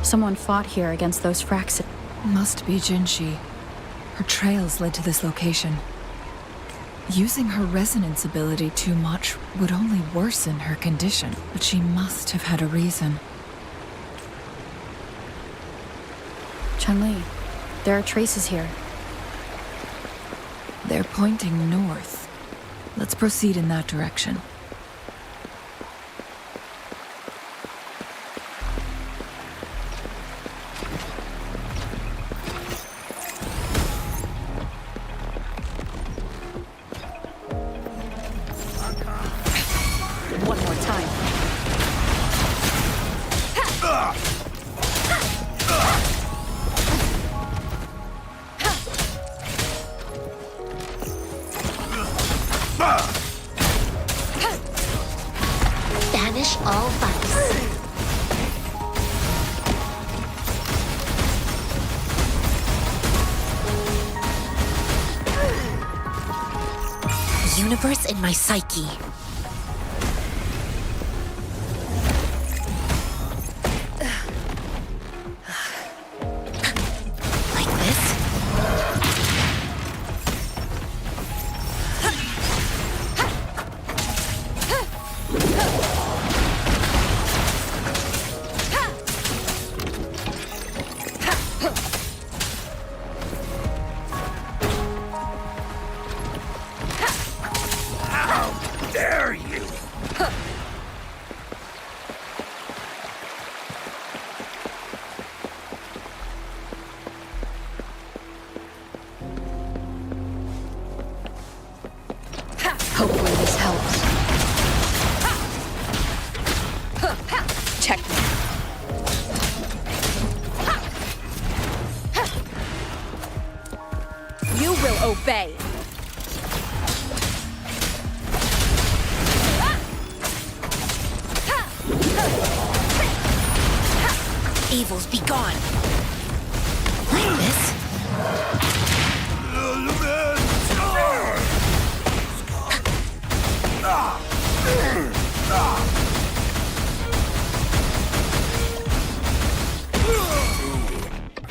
Someone fought here against those Fraxidus. Must be Jinshi. Her trails led to this location. Using her resonance ability too much would only worsen her condition, but she must have had a reason. Chun-Li, there are traces here. They're pointing north. Let's proceed in that direction. One more time. Banish all vice. Universe in my psyche. Like this? Dare you? Hopefully this helps. Checkmate. You will obey. Evils be gone. Like this?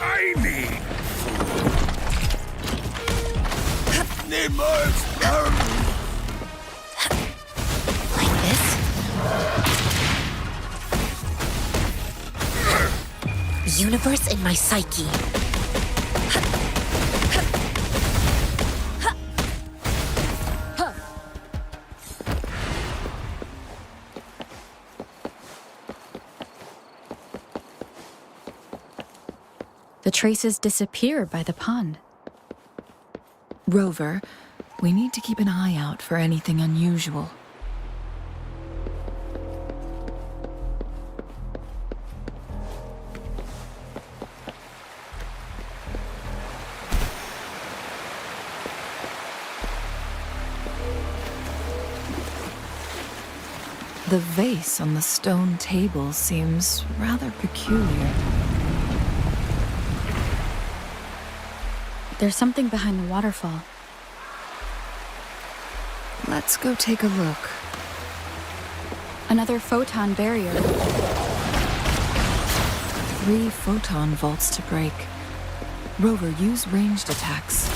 I need more experiments. Like this? Universe in my psyche. The traces disappear by the pond. Rover, we need to keep an eye out for anything unusual. The vase on the stone table seems rather peculiar. There's something behind the waterfall. Let's go take a look. Another photon barrier. 3 photon vaults to break. Rover, use ranged attacks.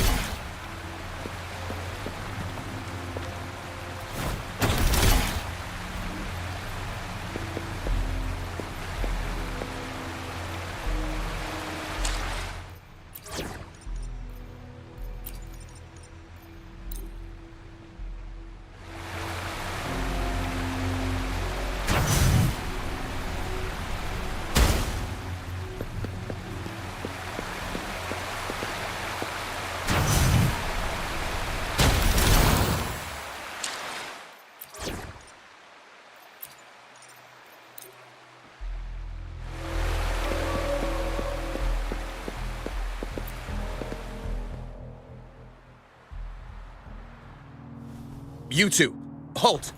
You two, halt!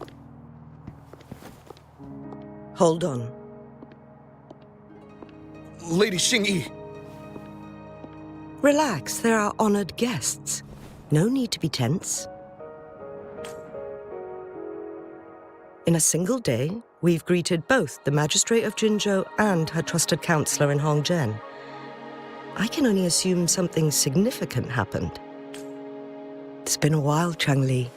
Hold on. Lady Xingyi. Relax, they're our honored guests. No need to be tense. In a single day, we've greeted both the Magistrate of Jinzhou and her trusted counselor in Hongzhen. I can only assume something significant happened. It's been a while, Changli.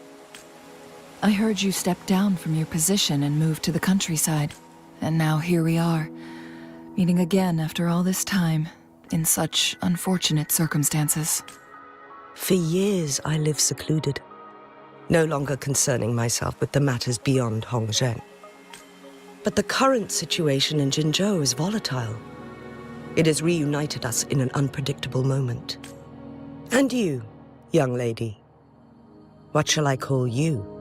I heard you stepped down from your position and moved to the countryside. And now here we are, meeting again after all this time, in such unfortunate circumstances. For years, I lived secluded, no longer concerning myself with the matters beyond Hongzhen. But the current situation in Jinzhou is volatile. It has reunited us in an unpredictable moment. And you, young lady, what shall I call you?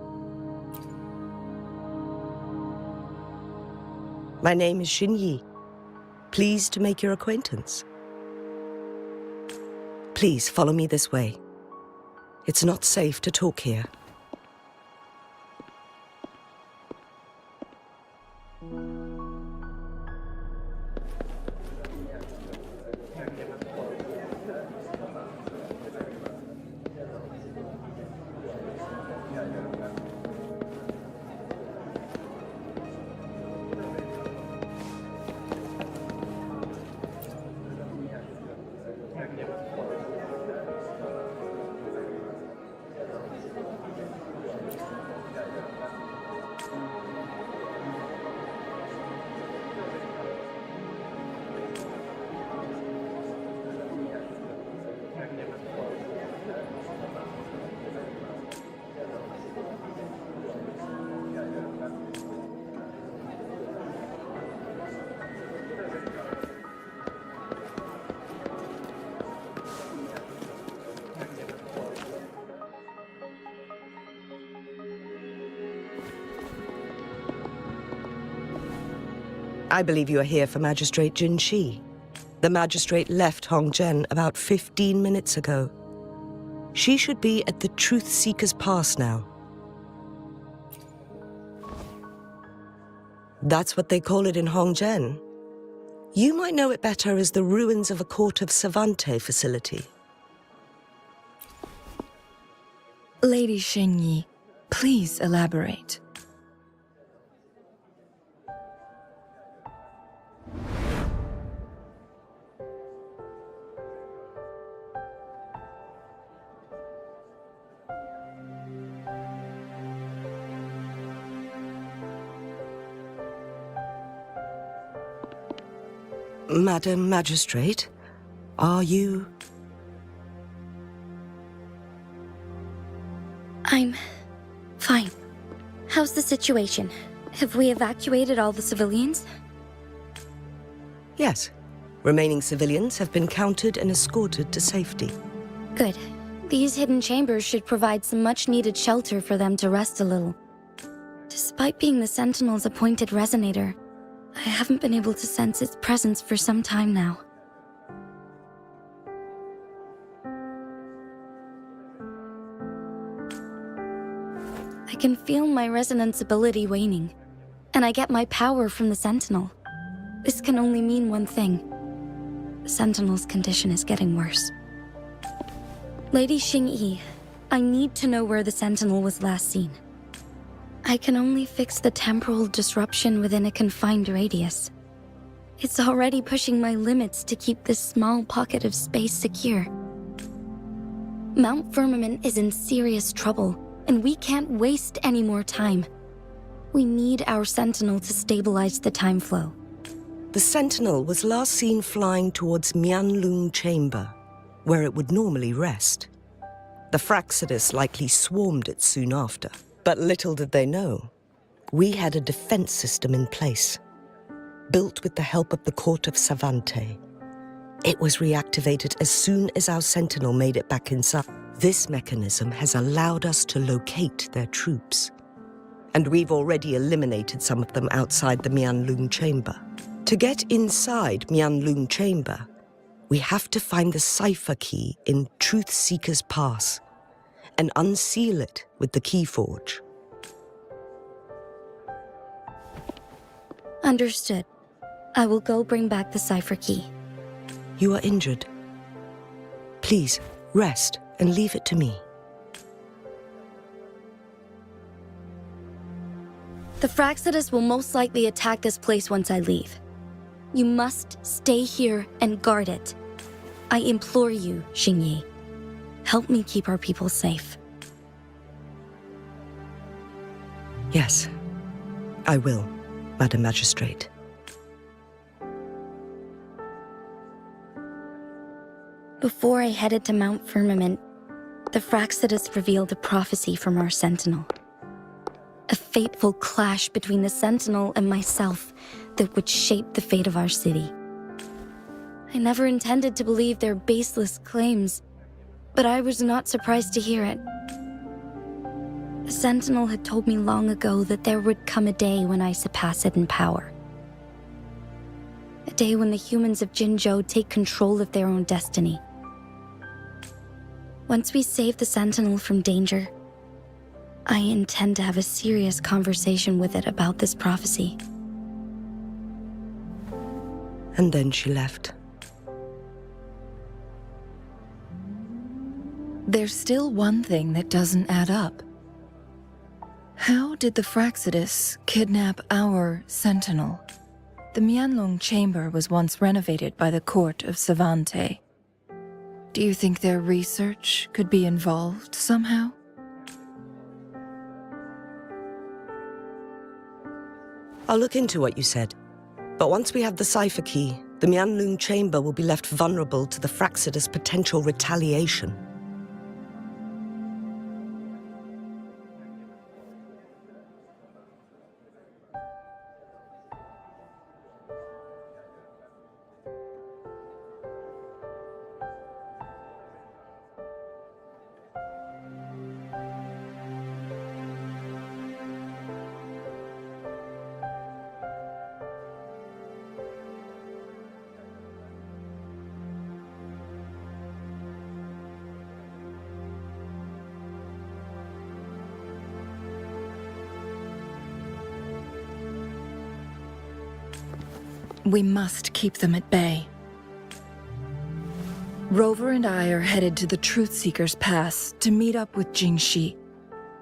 My name is Xingyi. Pleased to make your acquaintance. Please follow me this way. It's not safe to talk here. I believe you are here for Magistrate Jin Shi. The magistrate left Hongzhen about 15 minutes ago. She should be at the Truth Seeker's Pass now. That's what they call it in Hongzhen. You might know it better as the ruins of a Court of Savante facility. Lady Xingyi, please elaborate. Madam Magistrate, are you... I'm fine. How's the situation? Have we evacuated all the civilians? Yes. Remaining civilians have been counted and escorted to safety. Good. These hidden chambers should provide some much-needed shelter for them to rest a little. Despite being the Sentinel's appointed resonator, I haven't been able to sense its presence for some time now. I can feel my resonance ability waning, and I get my power from the Sentinel. This can only mean one thing. The Sentinel's condition is getting worse. Lady Xingyi, I need to know where the Sentinel was last seen. I can only fix the temporal disruption within a confined radius. It's already pushing my limits to keep this small pocket of space secure. Mount Firmament is in serious trouble, and we can't waste any more time. We need our Sentinel to stabilize the time flow. The Sentinel was last seen flying towards Mianlung Chamber, where it would normally rest. The Fraxidus likely swarmed it soon after. But little did they know, we had a defense system in place, built with the help of the court of Savante. It was reactivated as soon as our Sentinel made it back inside. This mechanism has allowed us to locate their troops. And we've already eliminated some of them outside the Mianlung Chamber. To get inside Mianlung Chamber, we have to find the cipher key in Truth Seeker's Pass and unseal it with the Keyforge. Understood. I will go bring back the cipher key. You are injured. Please, rest and leave it to me. The Fraxidus will most likely attack this place once I leave. You must stay here and guard it. I implore you, Xingyi. Help me keep our people safe. Yes, I will, Madam Magistrate. Before I headed to Mount Firmament, the Fraxidus revealed a prophecy from our Sentinel. A fateful clash between the Sentinel and myself that would shape the fate of our city. I never intended to believe their baseless claims, but I was not surprised to hear it. The Sentinel had told me long ago that there would come a day when I surpass it in power. A day when the humans of Jinzhou take control of their own destiny. Once we save the Sentinel from danger, I intend to have a serious conversation with it about this prophecy. And then she left. There's still one thing that doesn't add up. How did the Fraxidus kidnap our Sentinel? The Mianlung Chamber was once renovated by the court of Savante. Do you think their research could be involved somehow? I'll look into what you said. But once we have the cipher key, the Mianlung Chamber will be left vulnerable to the Fraxidus' potential retaliation. We must keep them at bay. Rover and I are headed to the Truth Seeker's Pass to meet up with Jingxi.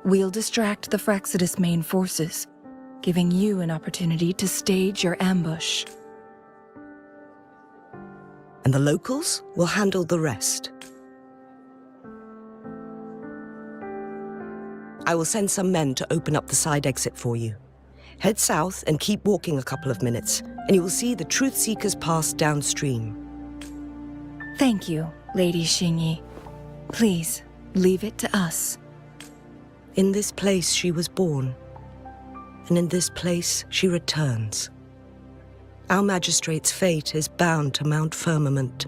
We'll distract the Fraxidus main forces, giving you an opportunity to stage your ambush. And the locals will handle the rest. I will send some men to open up the side exit for you. Head south and keep walking a couple of minutes, and you will see the Truth Seeker's Pass downstream. Thank you, Lady Xingyi. Please, leave it to us. In this place she was born, and in this place she returns. Our magistrate's fate is bound to Mount Firmament.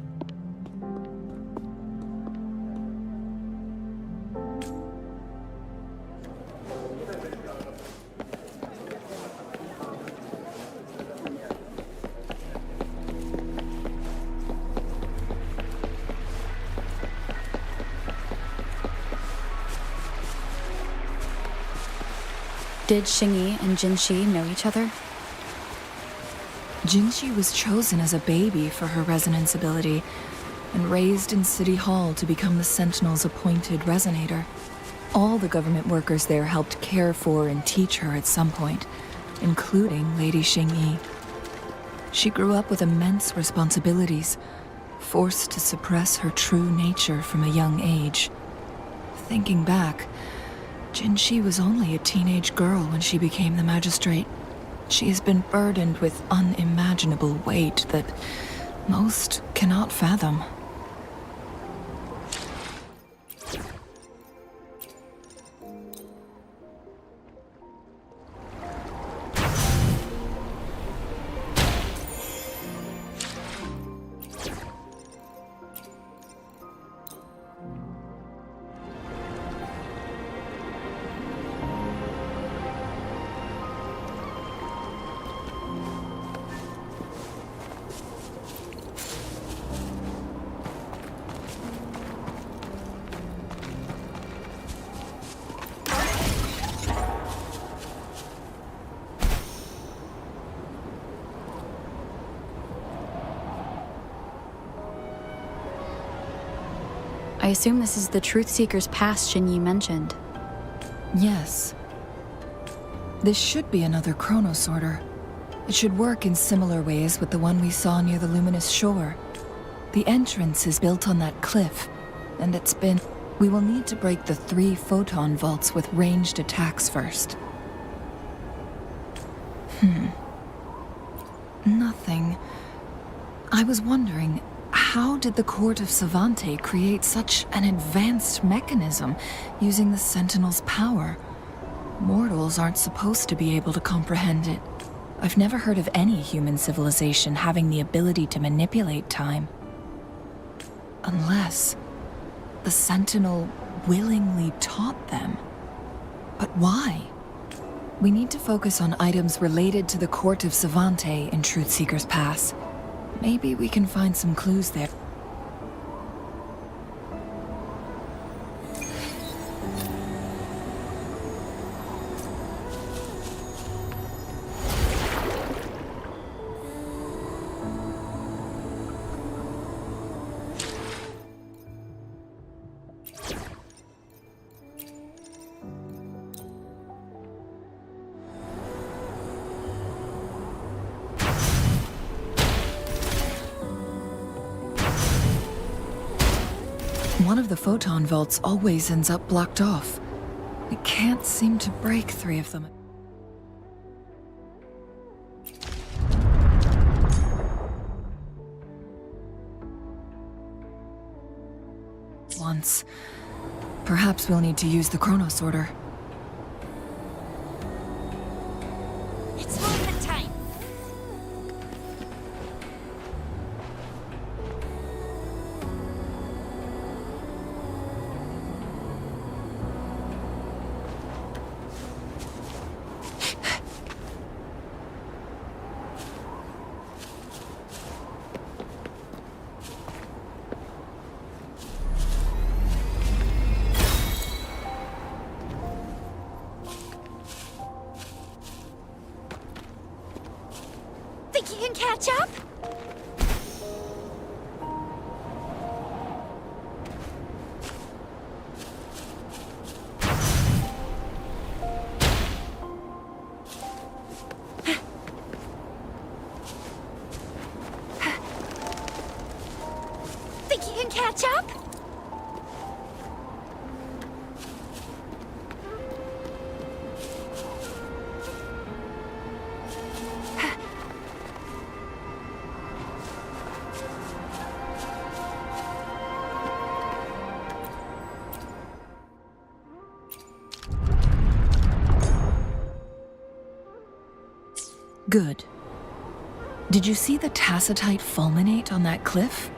Did Xingyi and Jinxi know each other? Jinxi was chosen as a baby for her resonance ability and raised in City Hall to become the Sentinel's appointed resonator. All the government workers there helped care for and teach her at some point, including Lady Xingyi. She grew up with immense responsibilities, forced to suppress her true nature from a young age. Thinking back, Jinxi was only a teenage girl when she became the magistrate. She has been burdened with unimaginable weight that most cannot fathom. I assume this is the Truth Seeker's Pass Xingyi mentioned. Yes. This should be another chronosorter. It should work in similar ways with the one we saw near the luminous shore. The entrance is built on that cliff, and it's been... We will need to break the 3 photon vaults with ranged attacks first. Nothing. I was wondering, how did the Court of Savante create such an advanced mechanism using the Sentinel's power? Mortals aren't supposed to be able to comprehend it. I've never heard of any human civilization having the ability to manipulate time. Unless the Sentinel willingly taught them. But why? We need to focus on items related to the Court of Savante in Truth Seeker's Pass. Maybe we can find some clues there. One of the photon vaults always ends up blocked off. We can't seem to break 3 of them. Once. Perhaps we'll need to use the chronosorter. It's movement time! Think you can catch up? Think you can catch up? Good. Did you see the tacitite fulminate on that cliff?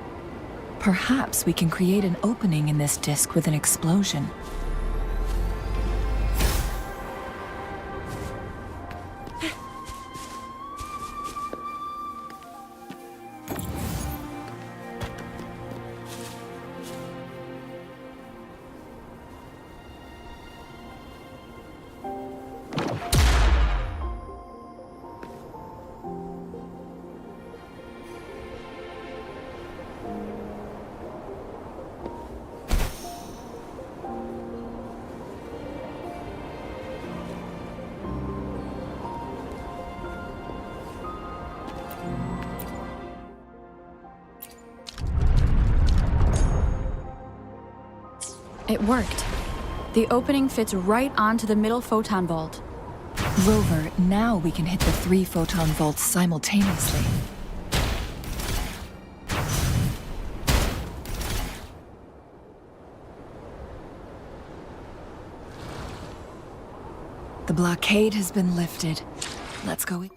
Perhaps we can create an opening in this disk with an explosion. It worked. The opening fits right onto the middle photon vault. Rover, now we can hit the 3 photon vaults simultaneously. The blockade has been lifted. Let's go in.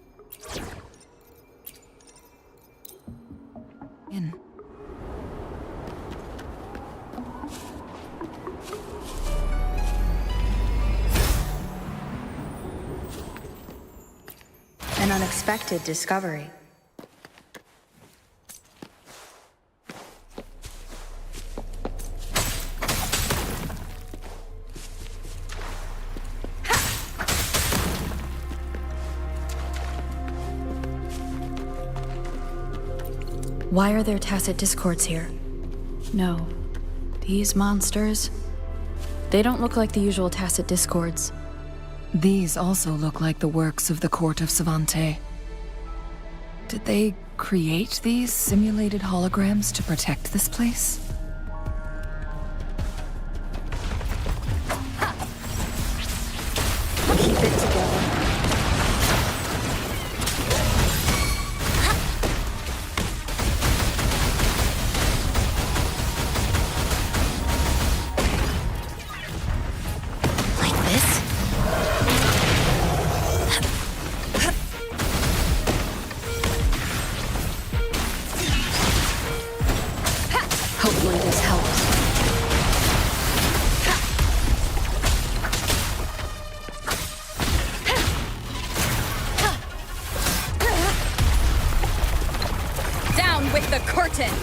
An unexpected discovery. Why are there tacit discords here? No. These monsters... They don't look like the usual tacit discords. These also look like the works of the Court of Savante. Did they create these simulated holograms to protect this place? Keep it together. Hopefully this helps. Down with the curtain!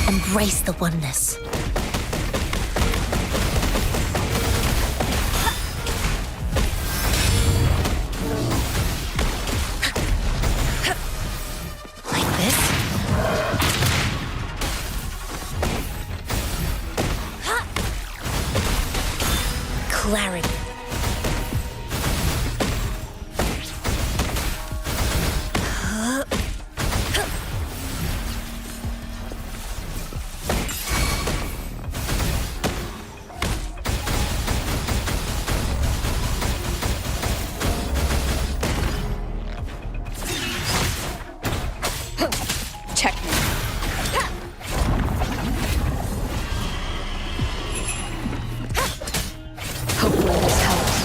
Embrace the oneness. Like this. Clarity. Checkmate. Hopefully this helps.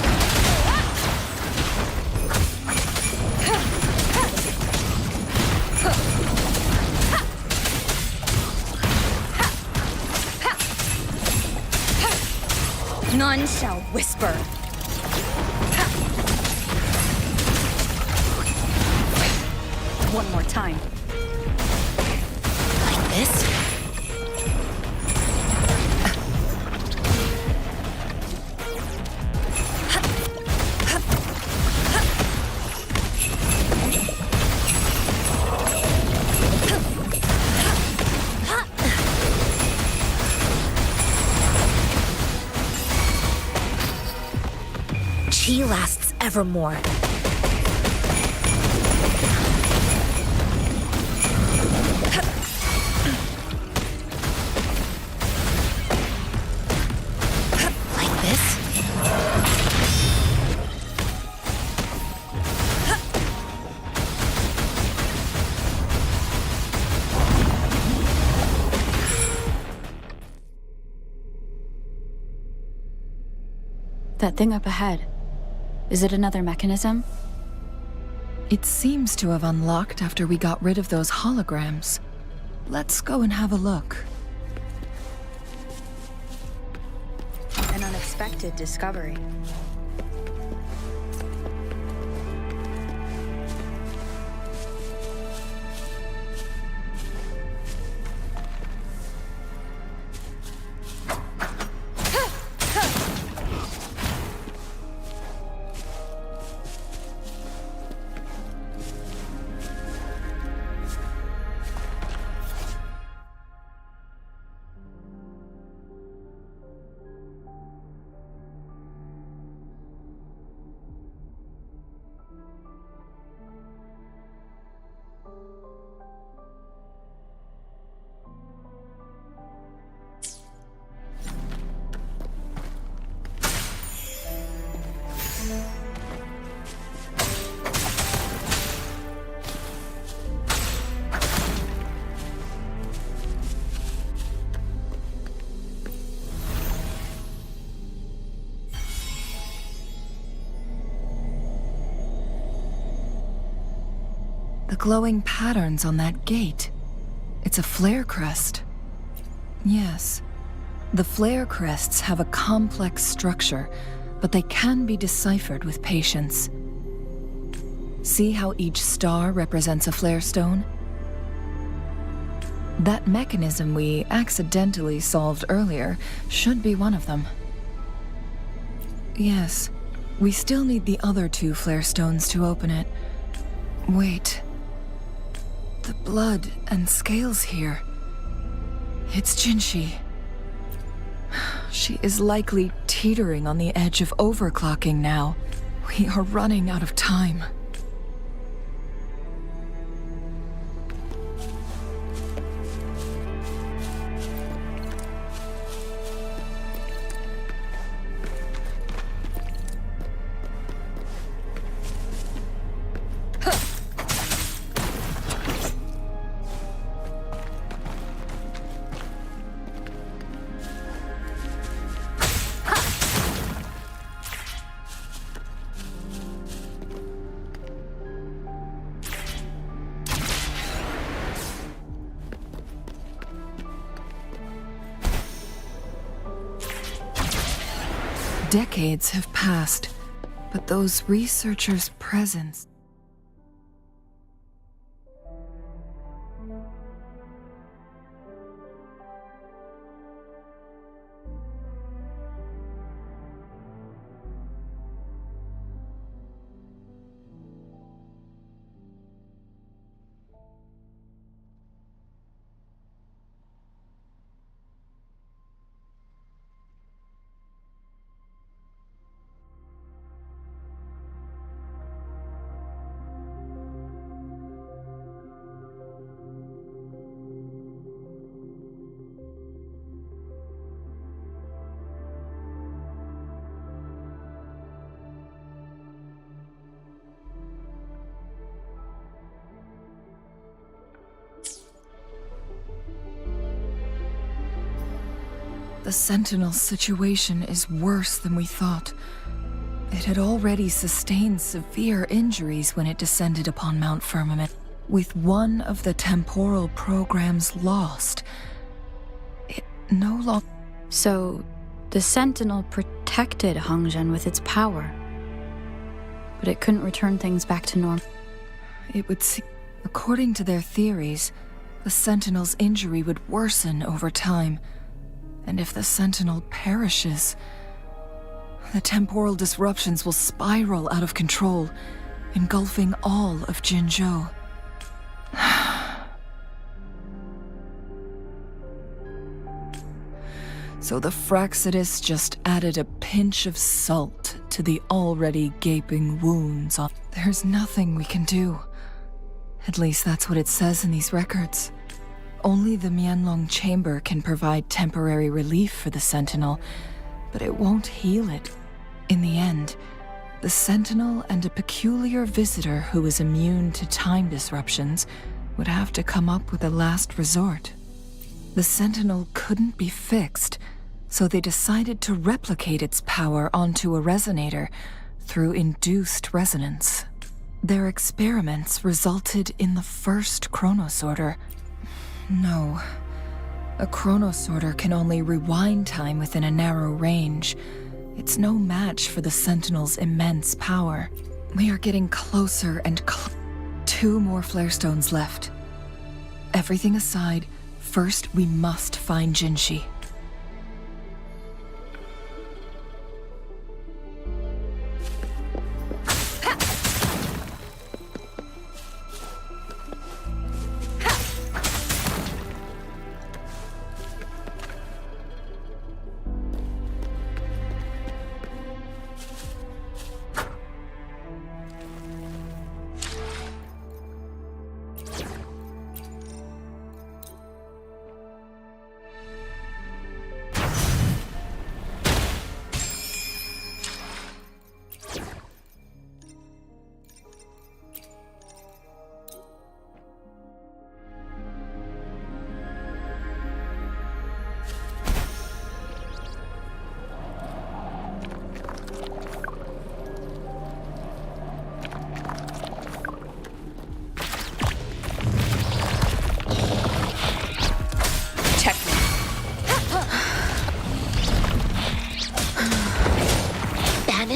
None shall whisper. One more time. Like this. Chi lasts evermore. Like this. That thing up ahead. Is it another mechanism? It seems to have unlocked after we got rid of those holograms. Let's go and have a look. An unexpected discovery. The glowing patterns on that gate. It's a flare crest. Yes. The flare crests have a complex structure, but they can be deciphered with patience. See how each star represents a flare stone? That mechanism we accidentally solved earlier should be one of them. Yes, we still need the other 2 flare stones to open it. Wait. The blood and scales here. It's Jinshi. She is likely teetering on the edge of overclocking now. We are running out of time. Decades have passed, but those researchers' presence... The Sentinel's situation is worse than we thought. It had already sustained severe injuries when it descended upon Mount Firmament. With one of the temporal programs lost, it no longer... So, the Sentinel protected Hongzhen with its power. But it couldn't return things back to normal. It would seem... According to their theories, the Sentinel's injury would worsen over time. And if the Sentinel perishes, the temporal disruptions will spiral out of control, engulfing all of Jinzhou. So the Fraxidus just added a pinch of salt to the already gaping wounds. There's nothing we can do. At least that's what it says in these records. Only the Mianlong Chamber can provide temporary relief for the Sentinel, but it won't heal it. In the end, the Sentinel and a peculiar visitor who is immune to time disruptions would have to come up with a last resort. The Sentinel couldn't be fixed, so they decided to replicate its power onto a resonator through induced resonance. Their experiments resulted in the first chronosorter. No. A chronosorter can only rewind time within a narrow range. It's no match for the Sentinel's immense power. We are getting closer and 2 more flare stones left. Everything aside, first we must find Jinshi.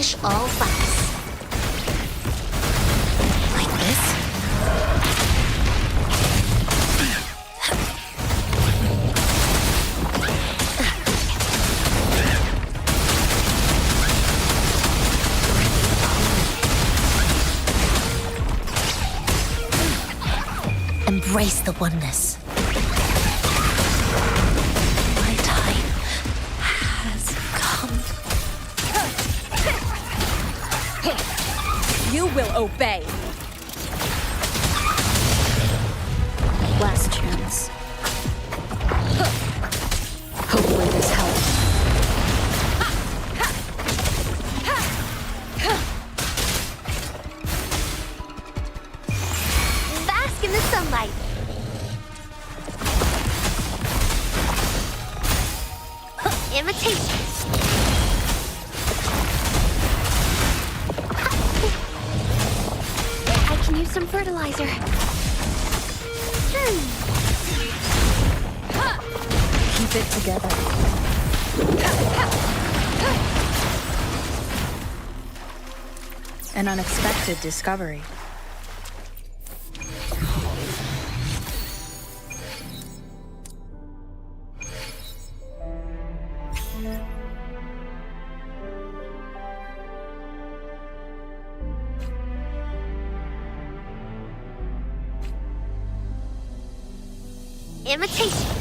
Finish all flaps. Like this? Embrace the oneness. My time has come. You will obey. Last chance. Hopefully this helps. Bask in the sunlight. Imitation. I can use some fertilizer. Keep it together. An unexpected discovery. Imitation.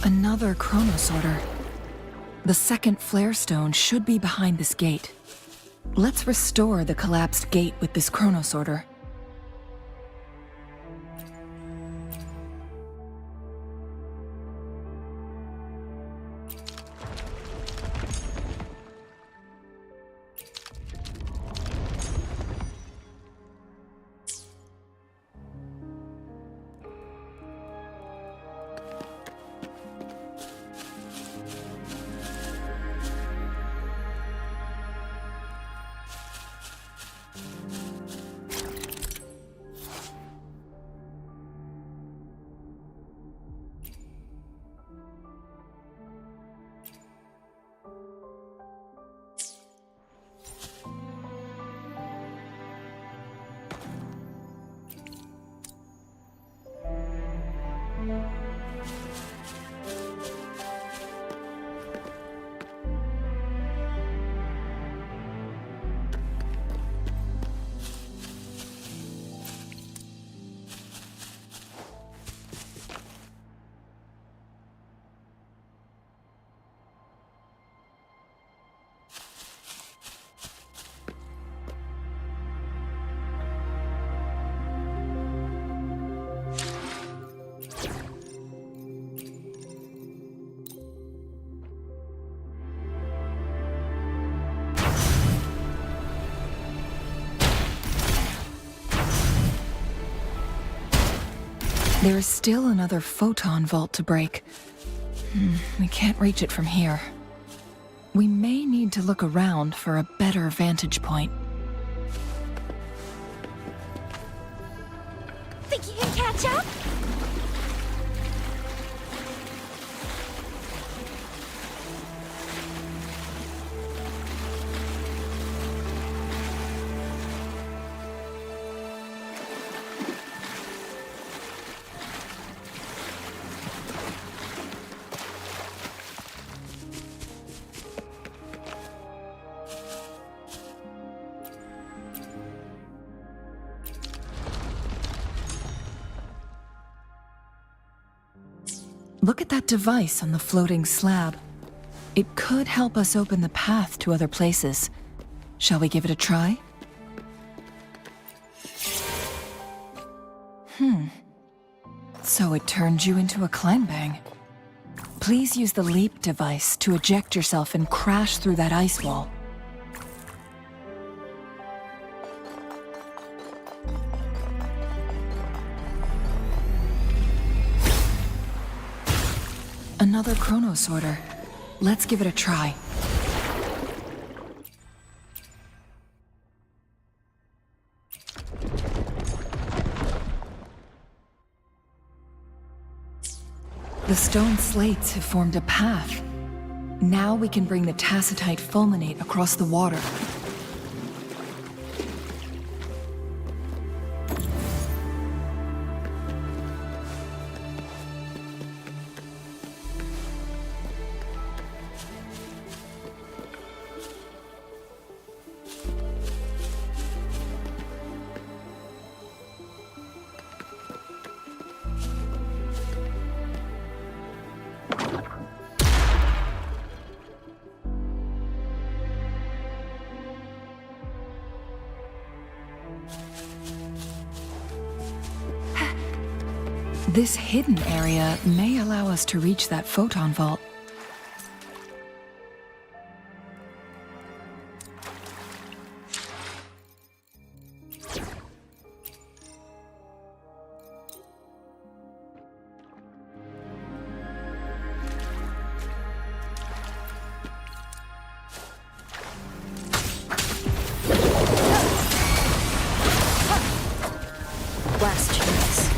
Another chronosorter. The second flare stone should be behind this gate. Let's restore the collapsed gate with this chronosorter. There is still another photon vault to break. We can't reach it from here. We may need to look around for a better vantage point. Think you can catch up? Look at that device on the floating slab. It could help us open the path to other places. Shall we give it a try? So it turned you into a climb-bang. Please use the leap device to eject yourself and crash through that ice wall. Another chronosorter. Let's give it a try. The stone slates have formed a path. Now we can bring the tacitite fulminate across the water. This hidden area may allow us to reach that photon vault. Last chance.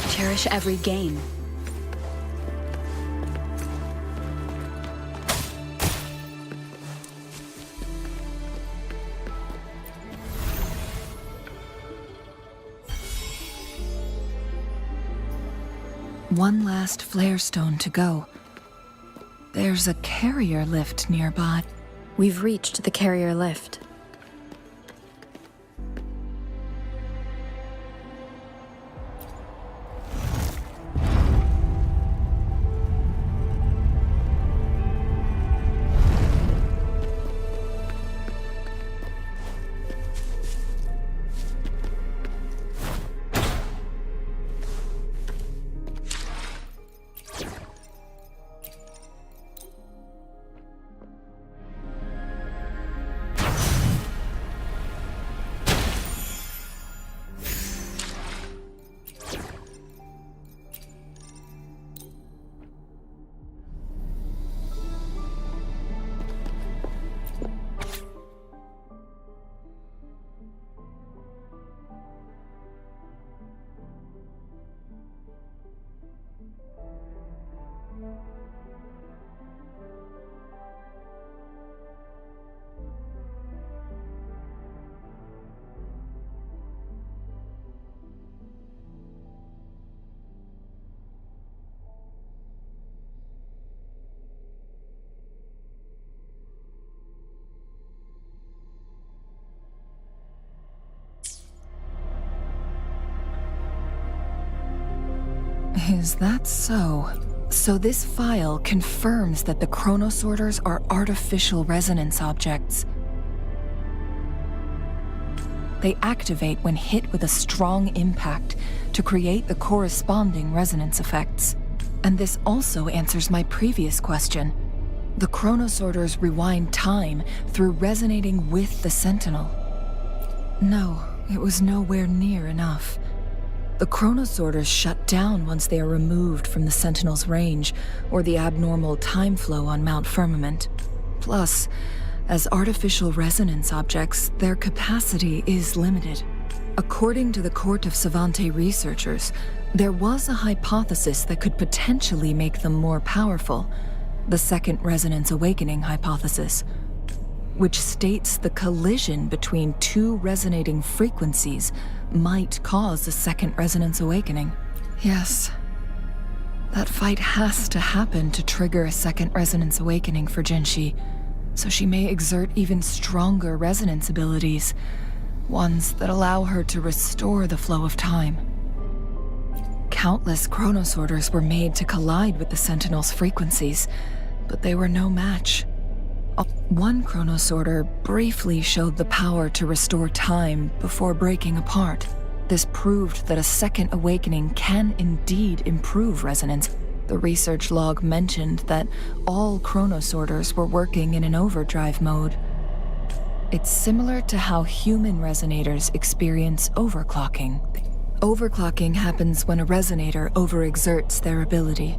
Cherish every gain. One last flare stone to go. There's a carrier lift nearby. We've reached the carrier lift. Is that so? So this file confirms that the chronosorters are artificial resonance objects. They activate when hit with a strong impact to create the corresponding resonance effects. And this also answers my previous question. The chronosorters rewind time through resonating with the Sentinel. No, it was nowhere near enough. The chronosorters shut down once they are removed from the Sentinel's range or the abnormal time flow on Mount Firmament. Plus, as artificial resonance objects, their capacity is limited. According to the Court of Savante researchers, there was a hypothesis that could potentially make them more powerful, the Second Resonance Awakening hypothesis, which states the collision between two resonating frequencies might cause a Second Resonance Awakening. Yes, that fight has to happen to trigger a Second Resonance Awakening for Jinshi, so she may exert even stronger resonance abilities, ones that allow her to restore the flow of time. Countless chronosorters were made to collide with the Sentinel's frequencies, but they were no match. One chronosorter briefly showed the power to restore time before breaking apart. This proved that a second awakening can indeed improve resonance. The research log mentioned that all chronosorters were working in an overdrive mode. It's similar to how human resonators experience overclocking. Overclocking happens when a resonator overexerts their ability.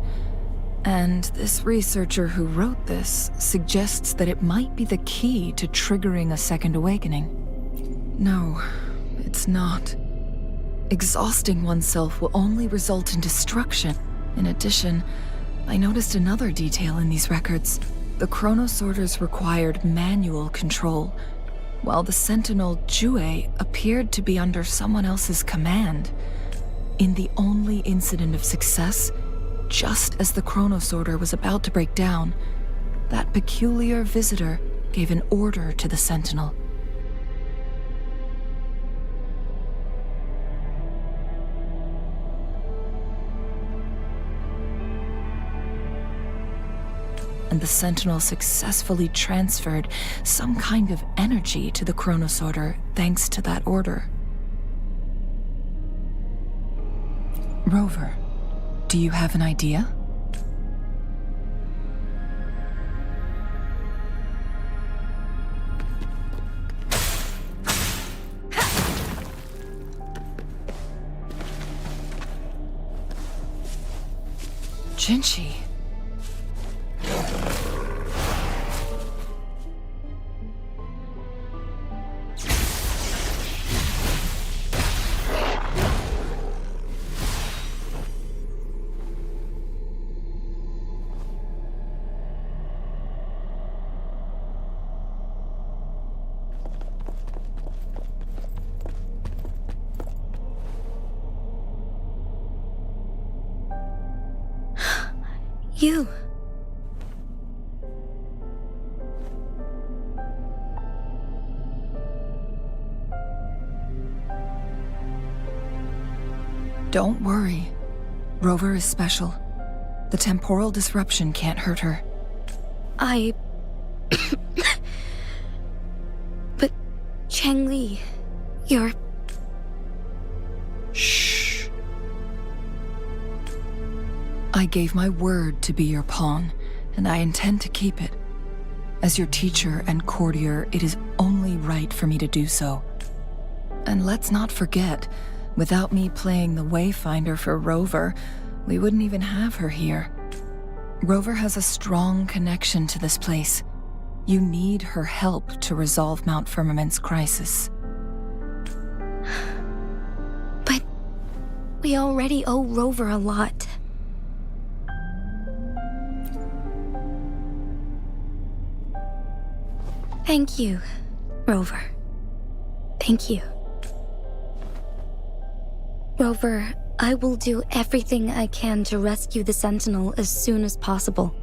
And this researcher who wrote this suggests that it might be the key to triggering a second awakening. No, it's not. Exhausting oneself will only result in destruction. In addition, I noticed another detail in these records. The chronosorters required manual control, while the Sentinel Jue appeared to be under someone else's command. In the only incident of success, just as the chronosorter was about to break down, that peculiar visitor gave an order to the Sentinel. and the Sentinel successfully transferred some kind of energy to the Chronosorter thanks to that order. Rover, do you have an idea? Jinchi. You. Don't worry. Rover is special. The temporal disruption can't hurt her. But Changli, you're... Shh. I gave my word to be your pawn, and I intend to keep it. As your teacher and courtier, it is only right for me to do so. And let's not forget, without me playing the Wayfinder for Rover, we wouldn't even have her here. Rover has a strong connection to this place. You need her help to resolve Mount Firmament's crisis. But we already owe Rover a lot. Thank you, Rover. Thank you. Rover, I will do everything I can to rescue the Sentinel as soon as possible.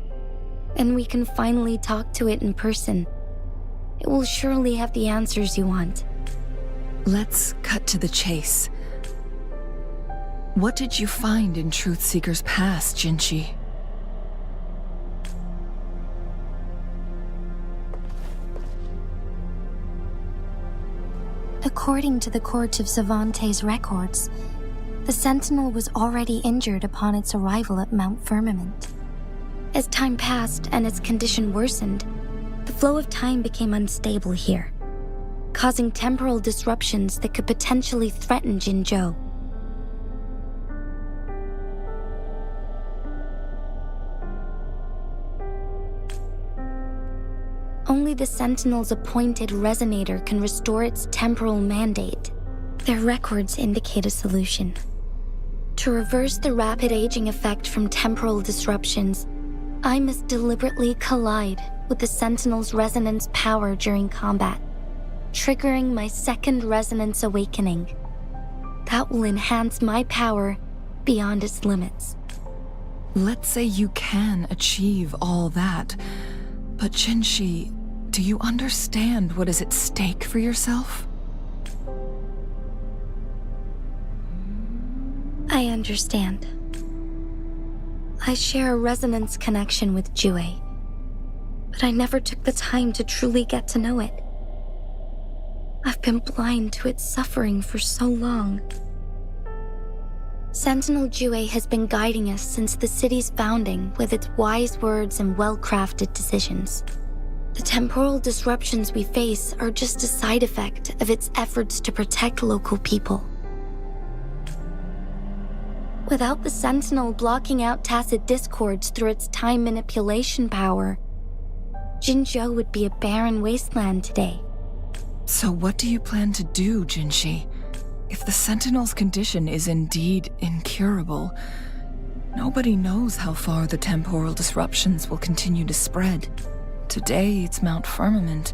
And we can finally talk to it in person. It will surely have the answers you want. Let's cut to the chase. What did you find in Truthseeker's past, Jinchi? According to the Court of Savante's records, the Sentinel was already injured upon its arrival at Mount Firmament. As time passed and its condition worsened, the flow of time became unstable here, causing temporal disruptions that could potentially threaten Jinzhou. Only the Sentinel's appointed resonator can restore its temporal mandate. Their records indicate a solution. To reverse the rapid aging effect from temporal disruptions, I must deliberately collide with the Sentinel's resonance power during combat, triggering my second resonance awakening. That will enhance my power beyond its limits. Let's say you can achieve all that, but Jinchi, do you understand what is at stake for yourself? I understand. I share a resonance connection with Jue, but I never took the time to truly get to know it. I've been blind to its suffering for so long. Sentinel Jue has been guiding us since the city's founding with its wise words and well-crafted decisions. The temporal disruptions we face are just a side effect of its efforts to protect local people. Without the Sentinel blocking out tacit discords through its time manipulation power, Jinzhou would be a barren wasteland today. So what do you plan to do, Jinchi? If the Sentinel's condition is indeed incurable, nobody knows how far the temporal disruptions will continue to spread. Today it's Mount Firmament,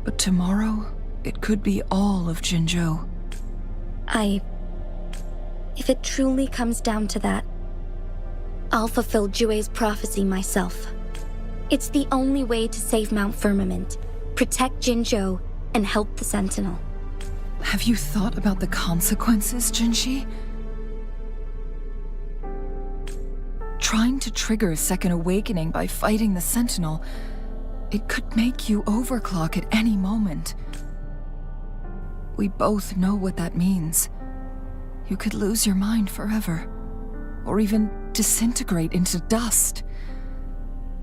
but tomorrow it could be all of Jinzhou. If it truly comes down to that, I'll fulfill Jue's prophecy myself. It's the only way to save Mount Firmament, protect Jinzhou, and help the Sentinel. Have you thought about the consequences, Jinchi? trying to trigger a second awakening by fighting the Sentinel, it could make you overclock at any moment. We both know what that means. You could lose your mind forever, or even disintegrate into dust.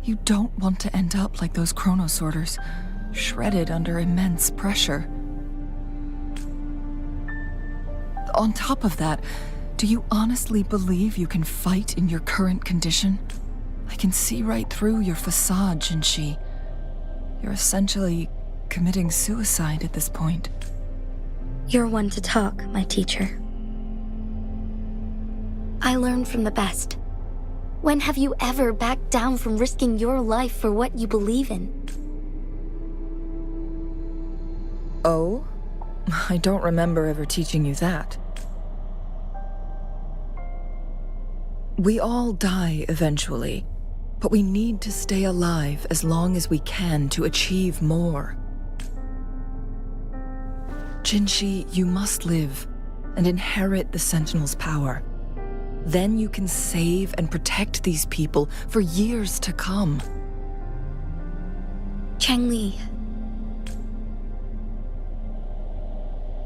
You don't want to end up like those chronosorters, shredded under immense pressure. On top of that, do you honestly believe you can fight in your current condition? I can see right through your facade, Jinshi. You're essentially committing suicide at this point. You're one to talk, my teacher. I learn from the best. When have you ever backed down from risking your life for what you believe in? Oh? I don't remember ever teaching you that. We all die eventually, but we need to stay alive as long as we can to achieve more. Jinshi, you must live and inherit the Sentinel's power. Then you can save and protect these people for years to come. Changli.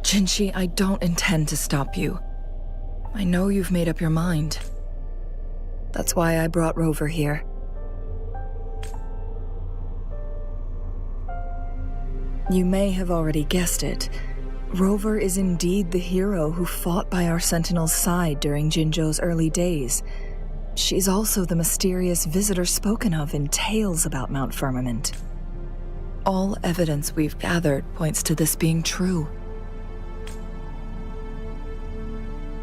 Jinshi, I don't intend to stop you. I know you've made up your mind. That's why I brought Rover here. You may have already guessed it. Rover is indeed the hero who fought by our Sentinel's side during Jinzhou's early days. She's also the mysterious visitor spoken of in tales about Mount Firmament. All evidence we've gathered points to this being true.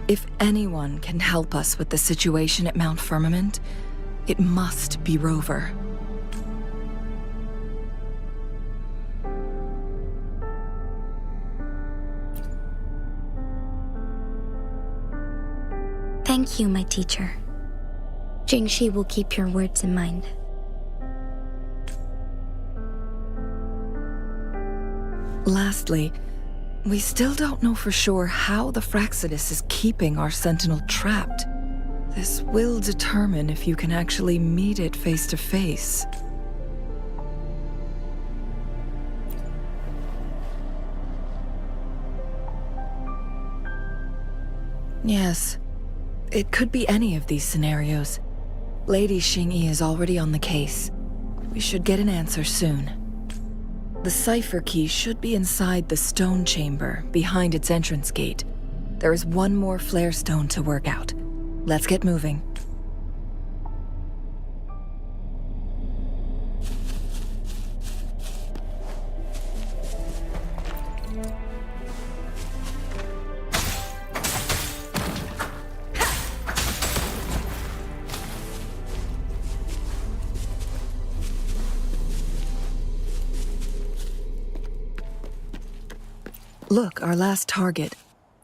If anyone can help us with the situation at Mount Firmament, it must be Rover. Thank you, my teacher. Jingshi will keep your words in mind. Lastly, we still don't know for sure how the Fractsidus is keeping our Sentinel trapped. This will determine if you can actually meet it face to face. Yes, it could be any of these scenarios. Lady Xingyi is already on the case. We should get an answer soon. The cipher key should be inside the stone chamber, behind its entrance gate. There is one more flare stone to work out. Let's get moving. Look, our last target.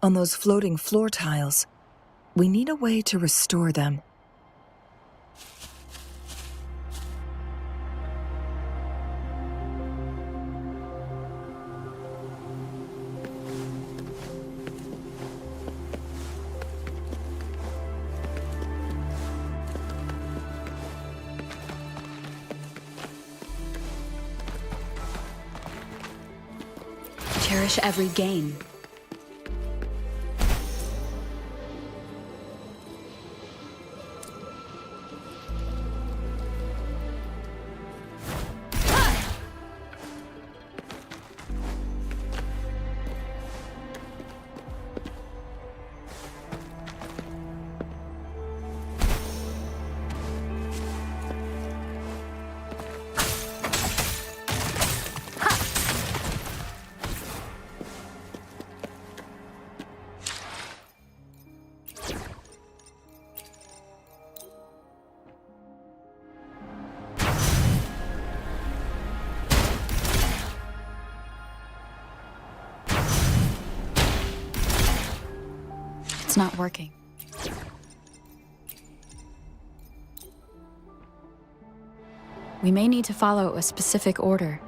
On those floating floor tiles. We need a way to restore them. Cherish every gain. It's not working. We may need to follow a specific order.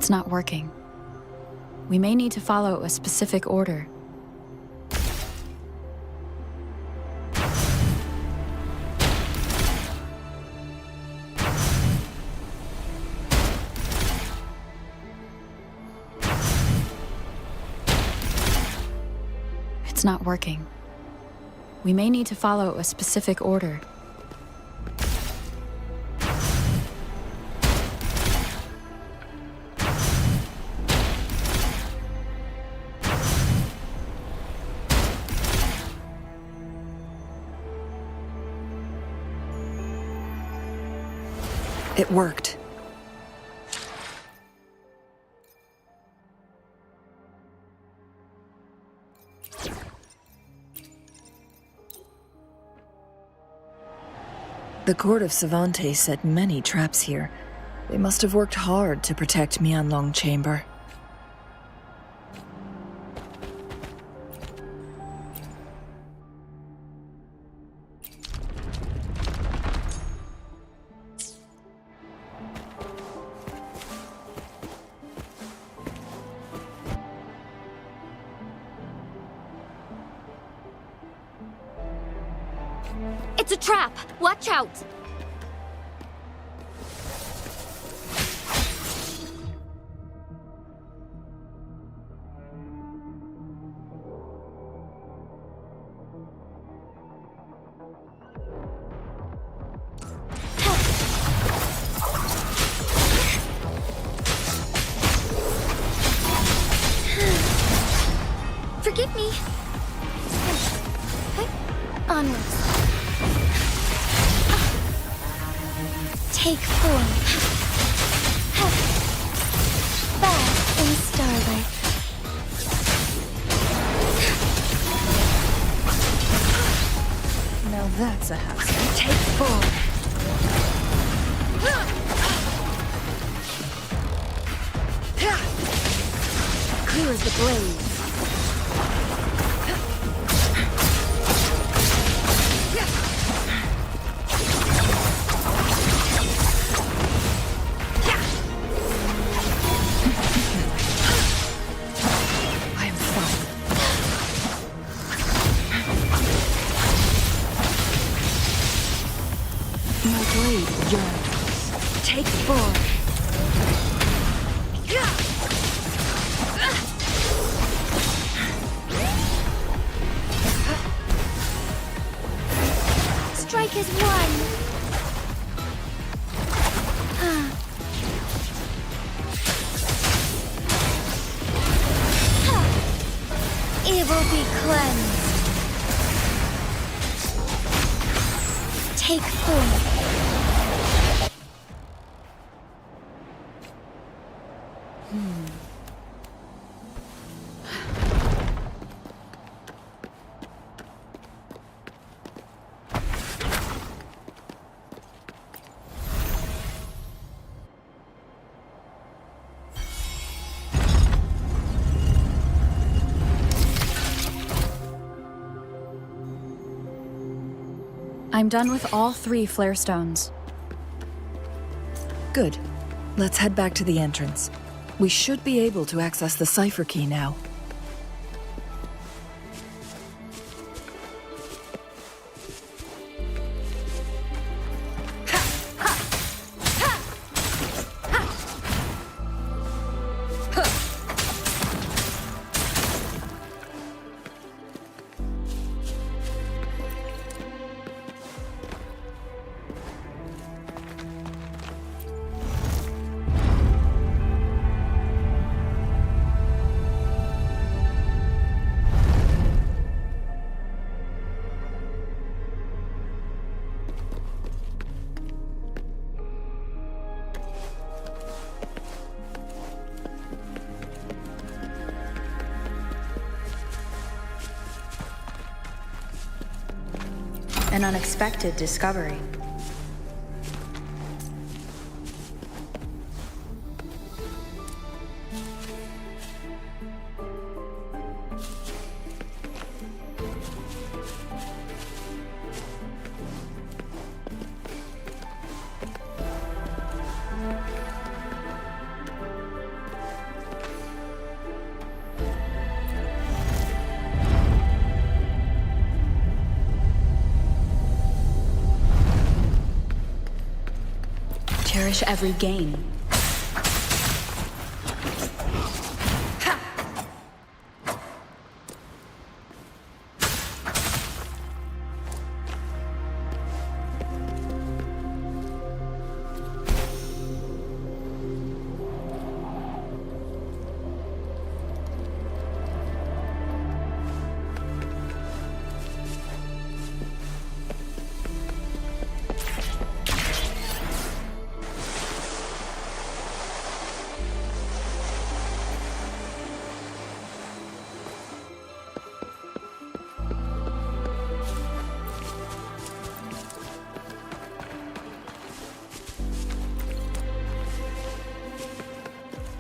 It's not working. We may need to follow a specific order. It's not working. We may need to follow a specific order. It worked. The court of Savante set many traps here. They must have worked hard to protect Mianlong Chamber. It's a trap! Watch out! Forgive me. Onwards. Take form. Bask in starlight. Now that's a hassle. Take form. Clear as the blaze. Take form. Strike as one. Evil be cleansed. Take form. I'm done with all 3 flare stones. Good. Let's head back to the entrance. We should be able to access the cipher key now. An unexpected discovery. cherish every gain.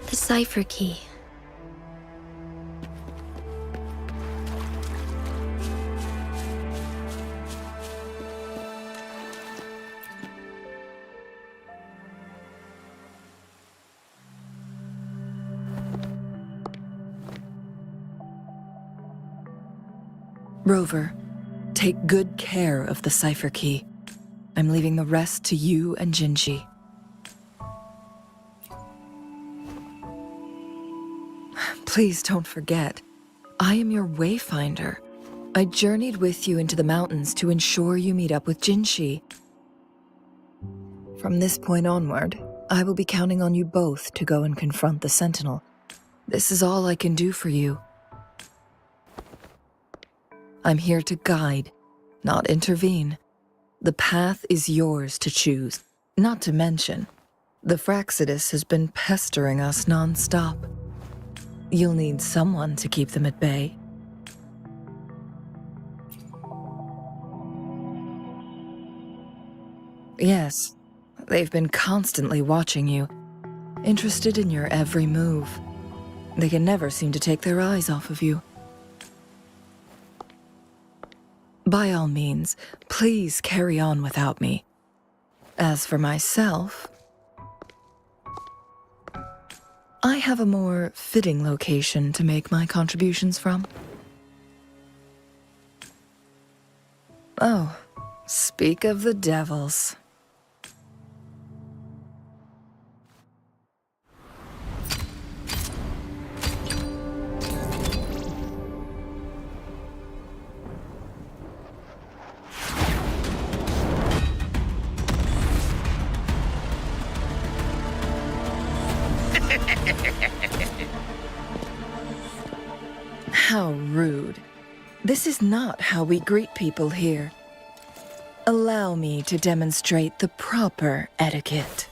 The cipher key. Rover, take good care of the cipher key. I'm leaving the rest to you and Jinji. Please don't forget, I am your wayfinder. I journeyed with you into the mountains to ensure you meet up with Jinshi. From this point onward, I will be counting on you both to go and confront the Sentinel. This is all I can do for you. I'm here to guide, not intervene. The path is yours to choose. Not to mention, the Fractsidus has been pestering us non-stop. You'll need someone to keep them at bay. Yes, they've been constantly watching you, interested in your every move. They can never seem to take their eyes off of you. By all means, please carry on without me. As for myself, I have a more fitting location to make my contributions from. Oh, speak of the devils. How rude. This is not how we greet people here. Allow me to demonstrate the proper etiquette.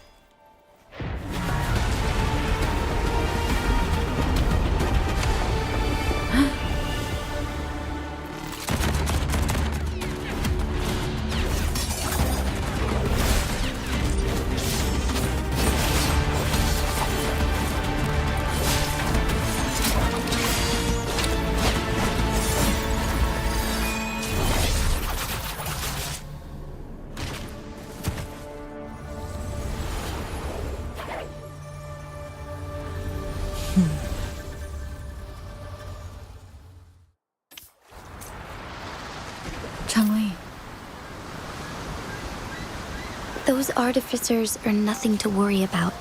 Those artificers are nothing to worry about.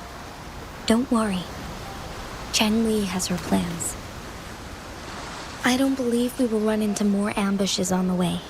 Don't worry. Changli has her plans. I don't believe we will run into more ambushes on the way.